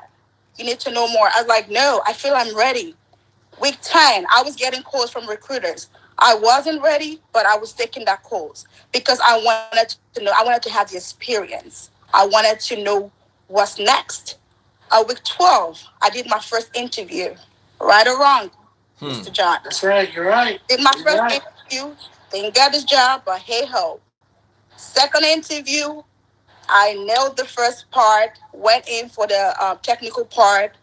Speaker 3: You need to know more. I was like, no, I feel I'm ready. Week 10, I was getting calls from recruiters. I wasn't ready, but I was taking that calls because I wanted to know, I wanted to have the experience. I wanted to know what's next. Week 12, I did my first interview. Right or wrong,
Speaker 1: Hmm.
Speaker 3: Mr. John?
Speaker 2: That's right. You're right.
Speaker 3: Did my
Speaker 2: You're
Speaker 3: first
Speaker 2: right.
Speaker 3: interview, didn't get this job, but hey ho. Second interview, I nailed the first part, went in for the technical part.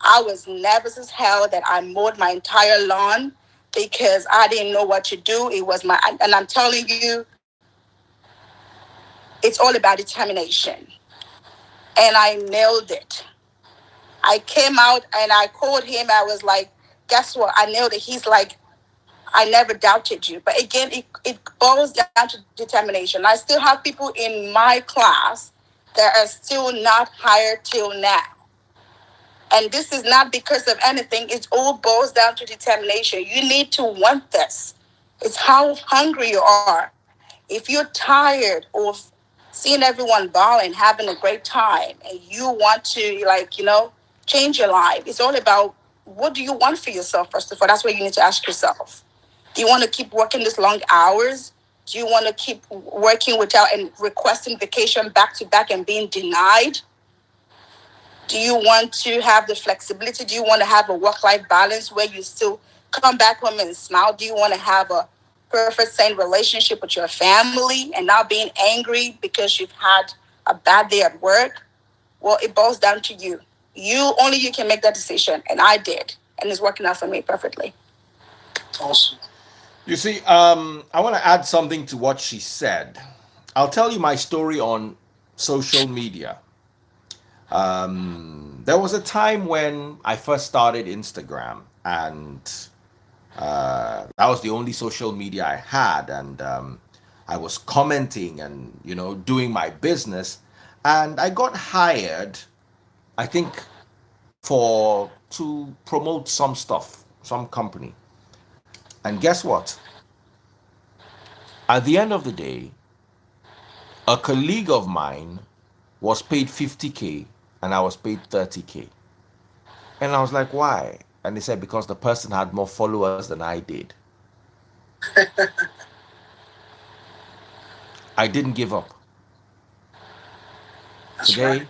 Speaker 3: I was nervous as hell that I mowed my entire lawn because I didn't know what to do. It was my, and I'm telling you, it's all about determination. And I nailed it. I came out and I called him. I was like, guess what? I nailed it. He's like, I never doubted you. But again, it boils down to determination. I still have people in my class that are still not hired till now. And this is not because of anything. It all boils down to determination. You need to want this. It's how hungry you are. If you're tired of seeing everyone balling, having a great time, and you want to, like, change your life, it's all about what do you want for yourself, first of all. That's what you need to ask yourself. Do you want to keep working these long hours? Do you want to keep working without and requesting vacation back to back and being denied? Do you want to have the flexibility? Do you want to have a work-life balance where you still come back home and smile? Do you want to have a perfect sane relationship with your family and not being angry because you've had a bad day at work? Well, it boils down to you. Only you can make that decision, and I did, and it's working out for me perfectly.
Speaker 2: Awesome.
Speaker 1: You see, I want to add something to what she said. I'll tell you my story on social media. There was a time when I first started Instagram, and that was the only social media I had, and I was commenting and doing my business, and I got hired, I think, for to promote some stuff, some company, and guess what? At the end of the day, a colleague of mine was paid 50K and I was paid 30K. And I was like, why? And they said, because the person had more followers than I did. I didn't give up.
Speaker 2: That's
Speaker 1: Today,
Speaker 2: right.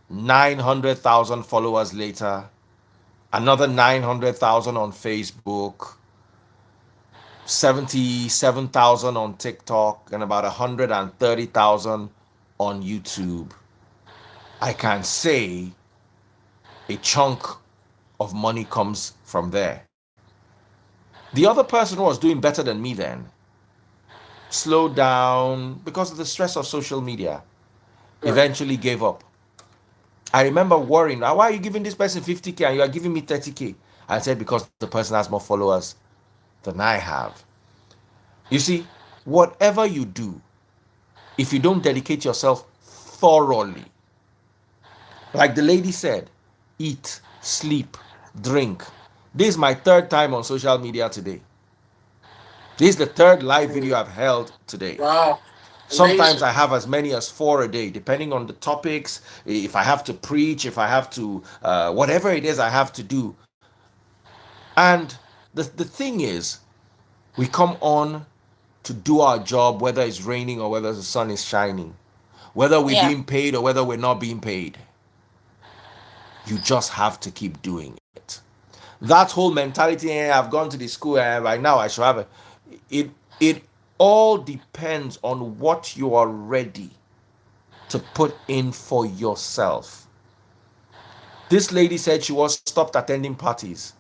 Speaker 1: 900,000 followers later, another 900,000 on Facebook, 77,000 on TikTok, and about 130,000 on YouTube. I can say a chunk of money comes from there. The other person was doing better than me then slowed down because of the stress of social media,
Speaker 2: Right.
Speaker 1: eventually gave up. I remember worrying, why are you giving this person 50K and you are giving me 30K? I said, because the person has more followers than I have. You see, whatever you do, if you don't dedicate yourself thoroughly, like the lady said, eat, sleep, drink. This is my third time on social media today. This is the third live video I've held today.
Speaker 2: Wow.
Speaker 1: Sometimes
Speaker 2: Amazing.
Speaker 1: I have as many as 4 a day, depending on the topics. If I have to preach, if I have to, whatever it is I have to do. And the thing is, we come on to do our job, whether it's raining or whether the sun is shining, whether we're
Speaker 3: Yeah.
Speaker 1: being paid or whether we're not being paid. You just have to keep doing it. That whole mentality, I've gone to the school and right now I should have it. It all depends on what you are ready to put in for yourself. This lady said she was stopped attending parties.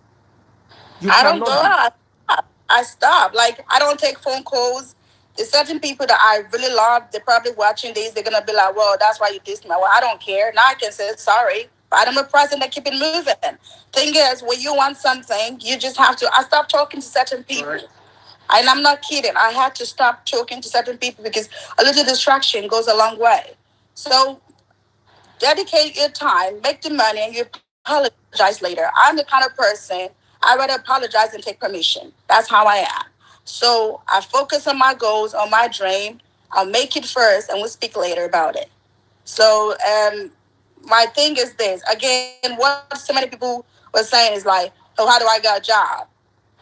Speaker 1: You
Speaker 3: I don't go
Speaker 1: cannot be.
Speaker 3: out. I stop. Like, I don't take phone calls. There's certain people that I really love. They're probably watching these. They're gonna be like, "Well, that's why you dissed me." Well, I don't care. Now I can say sorry, but I'm a person that keep it moving. Thing is, when you want something, you just have to. I stopped talking to certain people,
Speaker 2: Right.
Speaker 3: and I'm not kidding. I had to stop talking to certain people because a little distraction goes a long way. So dedicate your time, make the money, and you apologize later. I'm the kind of person I rather apologize and take permission. That's how I am. So I focus on my goals, on my dream. I'll make it first, and we'll speak later about it. So my thing is this again. What so many people were saying is like, "Oh, how do I get a job?"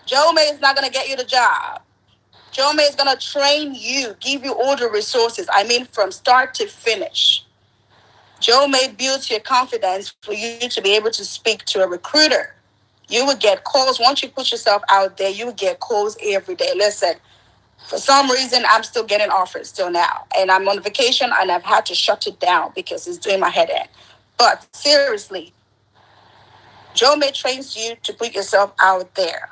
Speaker 3: JoMay is not gonna get you the job. JoMay is gonna train you, give you all the resources. I mean, from start to finish. JoMay builds your confidence for you to be able to speak to a recruiter. You would get calls once you put yourself out there. You would get calls every day. Listen, for some reason, I'm still getting offers till now, and I'm on vacation, and I've had to shut it down because it's doing my head in. But seriously, JoMay trains you to put yourself out there.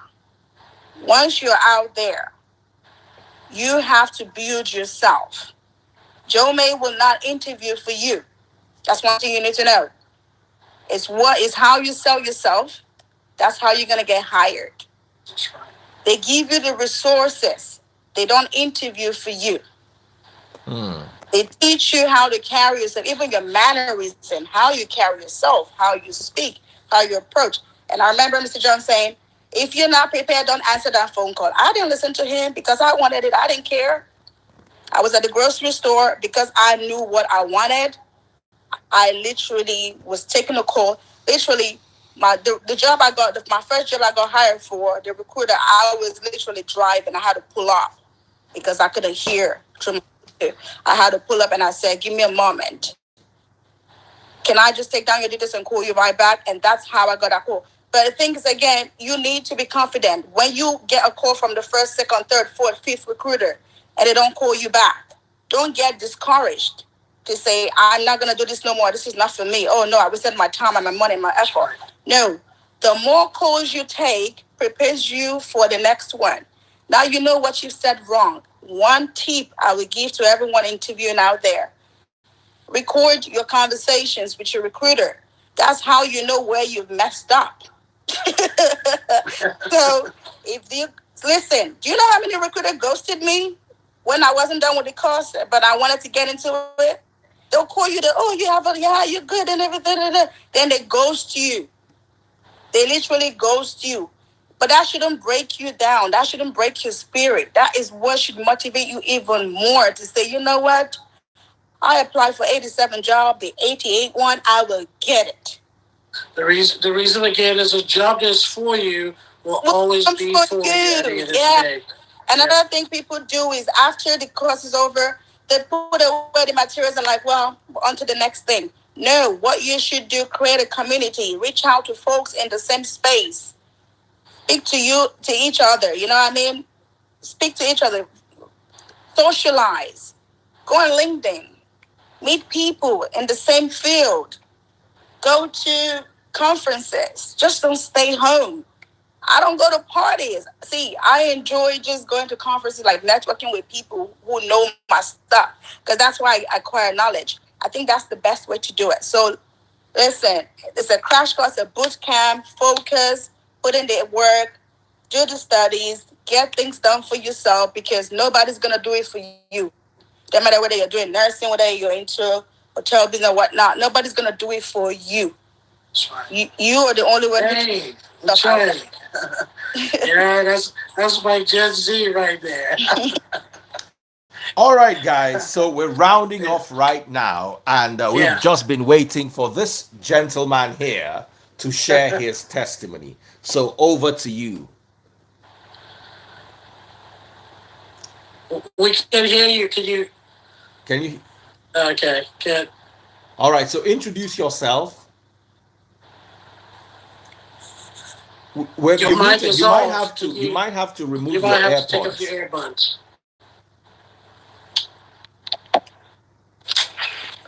Speaker 3: Once you're out there, you have to build yourself. JoMay will not interview for you. That's one thing you need to know. It's how you sell yourself. That's how you're gonna get hired.
Speaker 2: That's right.
Speaker 3: They give you the resources. They don't interview for you. They teach you how to carry yourself, even your mannerism, how you carry yourself, how you speak, how you approach. And I remember Mr. John saying, if you're not prepared, don't answer that phone call. I didn't listen to him because I wanted it. I didn't care. I was at the grocery store because I knew what I wanted. I literally was taking a call. Literally, the job I got, my first job I got hired for, the recruiter, I was literally driving. I had to pull off because I couldn't hear through my computer. I had to pull up and I said, give me a moment. Can I just take down your details and call you right back? And that's how I got that call. But the thing is, again, you need to be confident. When you get a call from the first, second, third, fourth, fifth recruiter and they don't call you back, don't get discouraged to say, I'm not going to do this no more. This is not for me. Oh, no, I wasted my time and my money and my effort. No. The more calls you take prepares you for the next one. Now you know what you said wrong. One tip I will give to everyone interviewing out there. Record your conversations with your recruiter. That's how you know where you've messed up. So if you listen, do you know how many recruiters ghosted me when I wasn't done with the course, but I wanted to get into it? They'll call you, you're good and everything. Then they ghost you. They literally ghost you. But that shouldn't break you down. That shouldn't break your spirit. That is what should motivate you even more to say, you know what? I applied for 87 job, the 88 one, I will get it.
Speaker 2: The reason again is a job that's for you will always be for you at the end of the day.
Speaker 3: Another thing people do is after the course is over, they put away the materials and like, well, on to the next thing. No, what you should do, create a community, reach out to folks in the same space. Speak to each other, you know what I mean? Speak to each other. Socialize. Go on LinkedIn. Meet people in the same field. Go to conferences. Just don't stay home. I don't go to parties. See, I enjoy just going to conferences, like networking with people who know my stuff, because that's why I acquire knowledge. I think that's the best way to do it. So, listen, it's a crash course, a boot camp, focus, put in the work, do the studies, get things done for yourself, because nobody's going to do it for you. No matter whether you're doing nursing, whether you're into hotel business or whatnot, nobody's going to do it for you.
Speaker 2: That's right.
Speaker 3: You are the only one.
Speaker 2: Hey, that's right. Yeah, that's my Gen Z right there.
Speaker 1: All right, guys. So we're rounding off right now, and we've just been waiting for this gentleman here to share his testimony. So over to you.
Speaker 2: We can hear you.
Speaker 1: Can you?
Speaker 2: Okay. Can.
Speaker 1: All right. So introduce yourself.
Speaker 2: Your mic is off.
Speaker 1: You might have to remove
Speaker 2: you
Speaker 1: your
Speaker 2: might have
Speaker 1: AirPods.
Speaker 2: to take off your earbuds.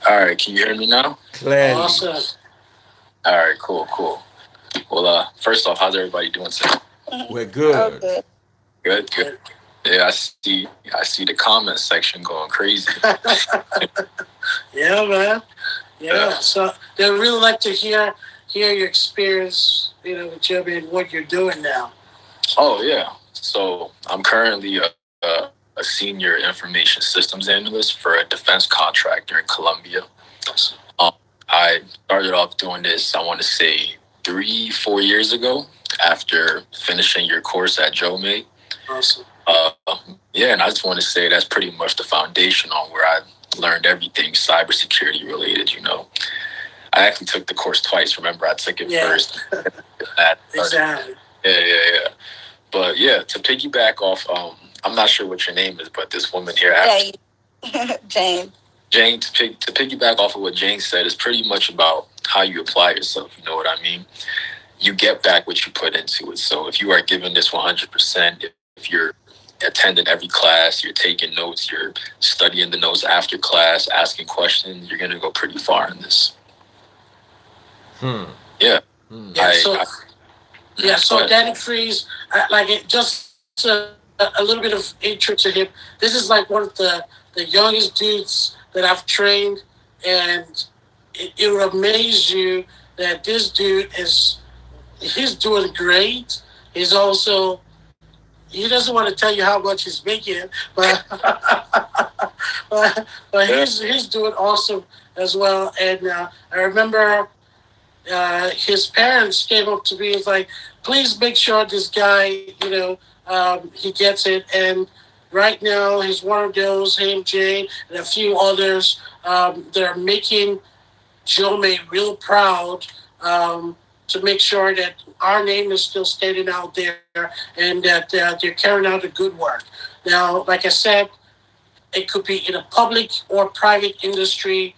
Speaker 4: All right, can you hear me now?
Speaker 1: Clearly.
Speaker 2: Awesome.
Speaker 4: All right, cool. Well, first off, how's everybody doing today?
Speaker 1: We're good.
Speaker 3: Okay.
Speaker 4: Good. Yeah, I see the comment section going crazy.
Speaker 2: Yeah, man. Yeah. So they really like to hear your experience, with JoMay and what you're doing now.
Speaker 4: Oh yeah. So I'm currently a senior information systems analyst for a defense contractor in Colombia. I started off doing this, I want to say 3-4 years ago after finishing your course at JoMay.
Speaker 2: Awesome.
Speaker 4: And I just want to say that's pretty much the foundation on where I learned everything cybersecurity related. I actually took the course twice. Remember, I took it first.
Speaker 2: Exactly.
Speaker 4: Yeah. But yeah, to piggyback off, I'm not sure what your name is, but this woman here,
Speaker 3: Jane.
Speaker 4: Jane, to piggyback off of what Jane said, is pretty much about how you apply yourself. You know what I mean? You get back what you put into it. So if you are giving this 100%, if you're attending every class, you're taking notes, you're studying the notes after class, asking questions, you're going to go pretty far in this. Yeah.
Speaker 2: So Danny Freeze, just a little bit of intro to him. This is like one of the youngest dudes that I've trained, and it will amaze you that this dude he's doing great. He's also he doesn't want to tell you how much he's making, but but he's doing awesome as well. And I remember his parents came up to me and was like, please make sure this guy, he gets it. And right now, he's one of those, him, Jay, and a few others that are making JoMay real proud to make sure that our name is still standing out there and that they're carrying out the good work. Now, like I said, it could be in a public or private industry.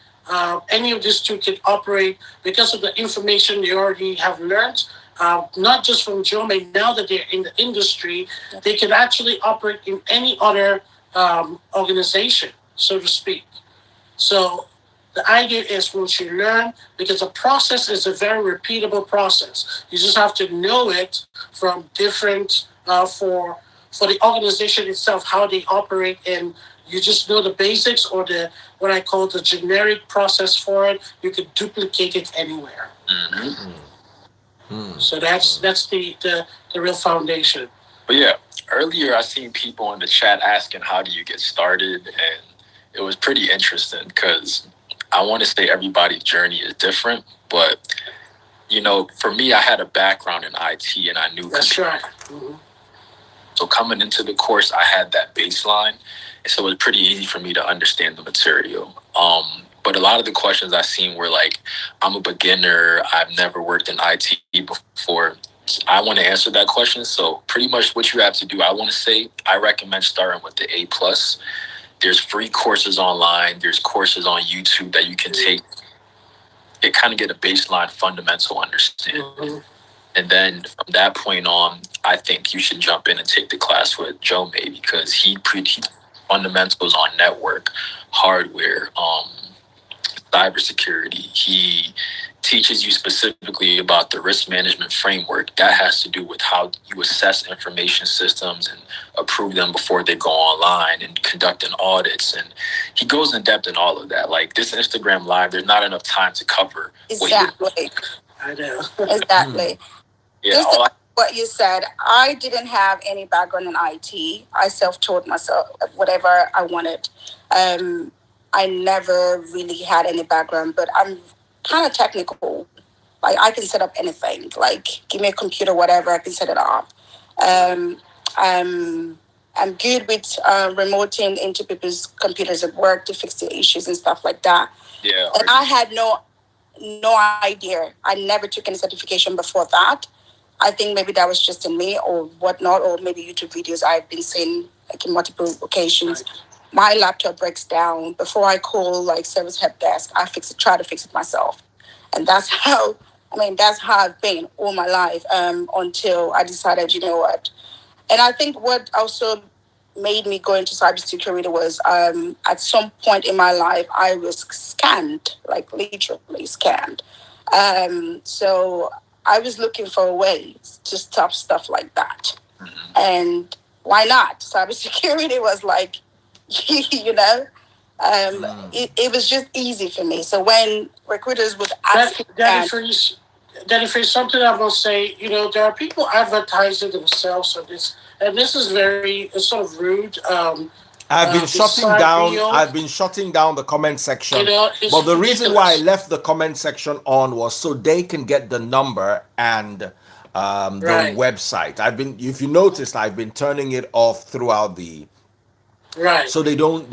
Speaker 2: Any of these two can operate because of the information they already have learned. Not just from JoMay, now that they're in the industry, they can actually operate in any other organization, so to speak. So the idea is once you learn, because the process is a very repeatable process. You just have to know it from different for the organization itself, how they operate, and you just know the basics or the what I call the generic process for it. You can duplicate it anywhere.
Speaker 4: Mm-hmm.
Speaker 2: So that's the real foundation.
Speaker 4: But yeah, earlier I seen people in the chat asking how do you get started, and it was pretty interesting because I want to say everybody's journey is different, but for me, I had a background in IT and I knew
Speaker 2: that's right. Mm-hmm.
Speaker 4: So coming into the course, I had that baseline, and so it was pretty easy for me to understand the material. But a lot of the questions I seen were like, I'm a beginner, I've never worked in IT before. I want to answer that question. So pretty much what you have to do, I want to say, I recommend starting with the A+. There's free courses online. There's courses on YouTube that you can take. It kind of get a baseline fundamental understanding. Mm-hmm. And then from that point on, I think you should jump in and take the class with JoMay because he fundamentals on network, hardware, cybersecurity. He teaches you specifically about the risk management framework. That has to do with how you assess information systems and approve them before they go online and conducting audits. And he goes in depth in all of that. Like this Instagram Live, there's not enough time to cover.
Speaker 3: Exactly.
Speaker 2: I know.
Speaker 3: Exactly.
Speaker 4: Yeah,
Speaker 3: Just what you said, I didn't have any background in IT. I self-taught myself whatever I wanted. I never really had any background, but I'm kind of technical. Like I can set up anything. Like give me a computer, whatever, I can set it up. I'm good with remoting into people's computers at work to fix the issues and stuff like that.
Speaker 4: Yeah.
Speaker 3: And I had no idea. I never took any certification before that. I think maybe that was just in me or whatnot, or maybe YouTube videos I've been seeing like in multiple occasions. My laptop breaks down. Before I call like service help desk, I try to fix it myself. And that's how I've been all my life until I decided, you know what. And I think what also made me go into cybersecurity was at some point in my life, I was scammed, like literally scammed. So I was looking for a way to stop stuff like that. Mm-hmm. And why not? Cybersecurity was like, it was just easy for me. So when recruiters would ask
Speaker 2: that if it's something I will say, there are people advertising themselves on this, and this is very sort of rude.
Speaker 1: I've been shutting down the comment section. But the reason why I left the comment section on was so they can get the number and the website. If you noticed, I've been turning it off throughout the.
Speaker 2: Right.
Speaker 1: So they don't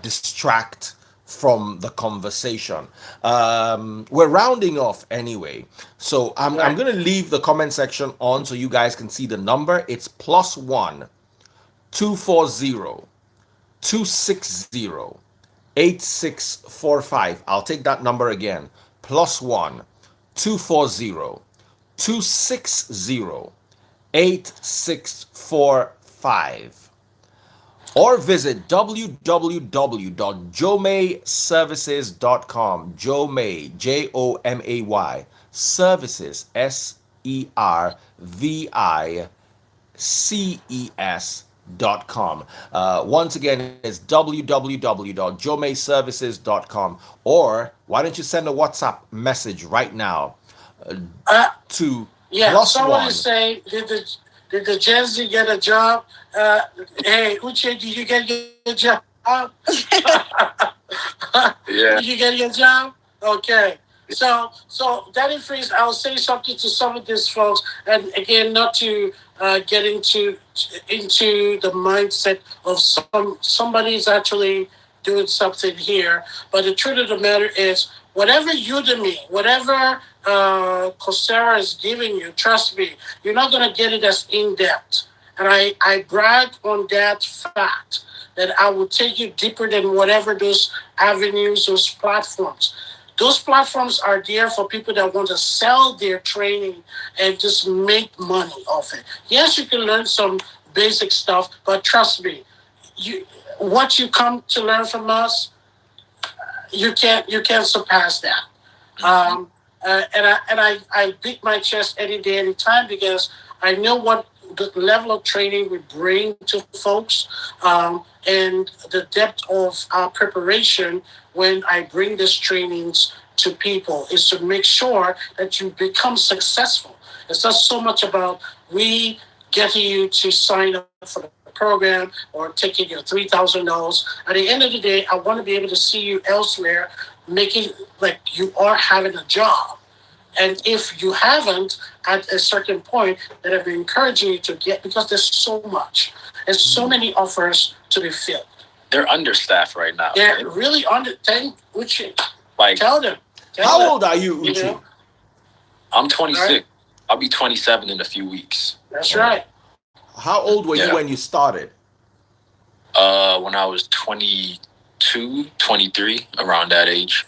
Speaker 1: distract from the conversation. We're rounding off anyway. So I'm going to leave the comment section on so you guys can see the number. It's +1 240 260 8645. I'll take that number again. +1 240 260 8645. Or visit www.jomayservices.com. JoMay, JoMay, services, services.com. Once again, it's www.jomayservices.com. Or why don't you send a WhatsApp message right now to
Speaker 2: someone
Speaker 1: +1.
Speaker 2: is saying Did the Gen Z get a job? Hey, Uche, did you get your job?
Speaker 4: Yeah.
Speaker 2: Did you get your job? Okay. So Daddy Freeze, I'll say something to some of these folks, and again, not to get into the mindset of somebody's actually doing something here, but the truth of the matter is, whatever Udemy, whatever Coursera is giving you, trust me, you're not going to get it as in depth. And I brag on that fact that I will take you deeper than whatever those avenues, those platforms. Those platforms are there for people that want to sell their training and just make money off it. Yes, you can learn some basic stuff, but trust me, what you come to learn from us, you can't surpass that. And I beat my chest any day, any time, because I know what the level of training we bring to folks, and the depth of our preparation when I bring these trainings to people is to make sure that you become successful. It's not so much about we getting you to sign up for the program or taking your $3,000. At the end of the day, I want to be able to see you elsewhere, making like you are having a job. And if you haven't at a certain point, that I've been encouraging you to get, because there's so much. There's so many offers to be filled.
Speaker 4: They're understaffed right now.
Speaker 2: They're
Speaker 4: right?
Speaker 2: really under. Uche,
Speaker 4: Like,
Speaker 2: tell them.
Speaker 1: How old are you,
Speaker 2: You
Speaker 1: Uche?
Speaker 2: know?
Speaker 4: I'm 26.
Speaker 2: Right.
Speaker 4: I'll be 27 in a few weeks.
Speaker 2: That's right.
Speaker 1: How old were you when you started?
Speaker 4: When I was 22, 23, around that age.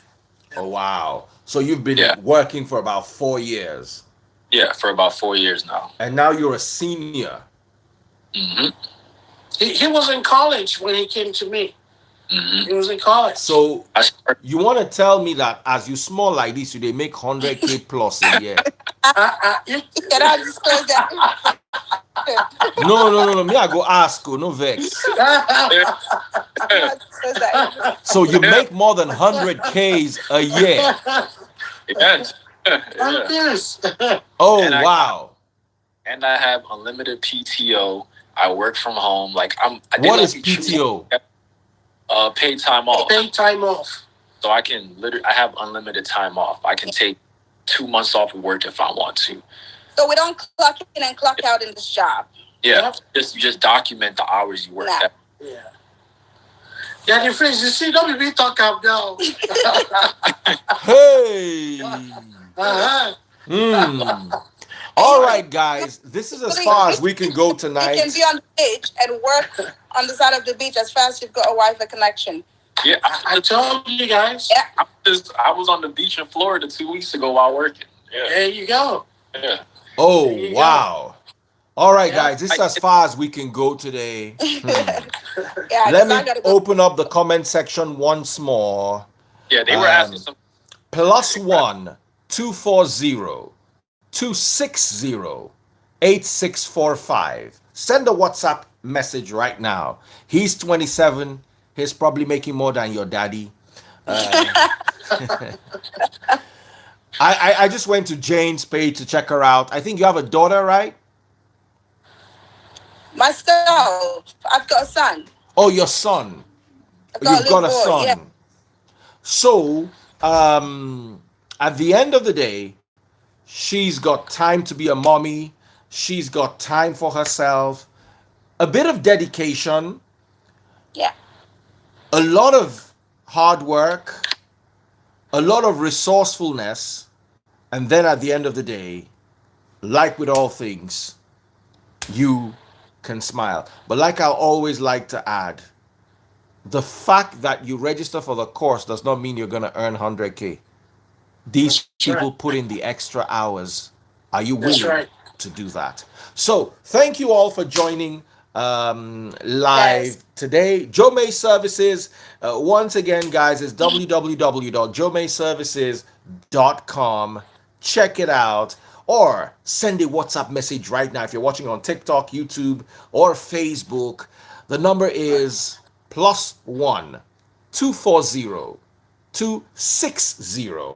Speaker 1: Oh, wow. So you've been
Speaker 4: Yeah.
Speaker 1: working for about 4 years.
Speaker 4: Yeah, for about 4 years now.
Speaker 1: And now you're a senior.
Speaker 4: Mm-hmm.
Speaker 2: He was in college when he came to me.
Speaker 4: Mm-hmm.
Speaker 2: He was in college.
Speaker 1: So
Speaker 4: I started,
Speaker 1: you want to tell me that as you small like this, you they make 100K plus a year?
Speaker 2: You
Speaker 3: Cannot disclose that.
Speaker 1: No. Me, I go ask you, no vex.
Speaker 3: Cannot disclose that.
Speaker 1: So you make more than 100Ks a year.
Speaker 4: yes. Yeah.
Speaker 2: Yes.
Speaker 1: Oh,
Speaker 4: And
Speaker 1: wow.
Speaker 4: And I have unlimited PTO. I work from home. Like
Speaker 1: What is PTO?
Speaker 4: Paid time off.
Speaker 2: Paid time off.
Speaker 4: So I can I have unlimited time off. I can take 2 months off of work if I want to.
Speaker 3: So we don't clock in and clock out in this job.
Speaker 4: Yeah. Just document the hours you work.
Speaker 3: Nah.
Speaker 2: Yeah. Yeah, your friends, you see, don't be me talk up now.
Speaker 1: Hey.
Speaker 2: Uh-huh.
Speaker 1: All right, guys. This is as far as we can go
Speaker 3: You can
Speaker 1: tonight.
Speaker 3: be on the beach and work on the side of the beach as fast as you've got a Wi-Fi connection.
Speaker 4: Yeah.
Speaker 2: I told you guys.
Speaker 3: Yeah.
Speaker 4: I was on the beach in Florida 2 weeks ago while working. Yeah.
Speaker 2: There you go.
Speaker 4: Yeah.
Speaker 1: Oh,
Speaker 2: There you
Speaker 1: wow. All right,
Speaker 2: Yeah.
Speaker 1: guys. This is as far as we can go today.
Speaker 3: Yeah,
Speaker 1: Let
Speaker 3: 'cause I
Speaker 1: me
Speaker 3: gotta go.
Speaker 1: open up the comment section once more.
Speaker 4: Yeah, they were asking some
Speaker 1: +1 240 260 8645. Send a WhatsApp message right now. He's 27. He's probably making more than your daddy. I just went to Jane's page to check her out. I think you have a daughter, right?
Speaker 3: Myself, I've got a son.
Speaker 1: Oh, your son.
Speaker 3: I've got
Speaker 1: You've got a
Speaker 3: little boy,
Speaker 1: son.
Speaker 3: yeah.
Speaker 1: So, at the end of the day, she's got time to be a mommy. She's got time for herself. A bit of dedication.
Speaker 3: Yeah.
Speaker 1: A lot of hard work. A lot of resourcefulness. And then at the end of the day, like with all things, you can smile. But like I always like to add, the fact that you register for the course does not mean you're going to earn 100K. These people put in the extra hours. Are you willing to do that? So thank you all for joining live today. JoMay Services, once again, guys, is www.jomayservices.com. Check it out. Or send a WhatsApp message right now if you're watching on TikTok, YouTube, or Facebook. The number is +1 240 260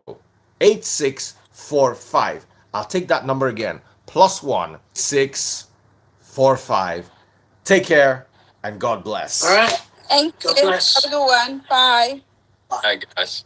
Speaker 1: 8645. I'll take that number again. +1 6 45. Take care and God bless.
Speaker 2: All right.
Speaker 3: Thank
Speaker 2: God
Speaker 3: you.
Speaker 2: bless.
Speaker 3: Have a good one. Bye.
Speaker 4: Hi, guys.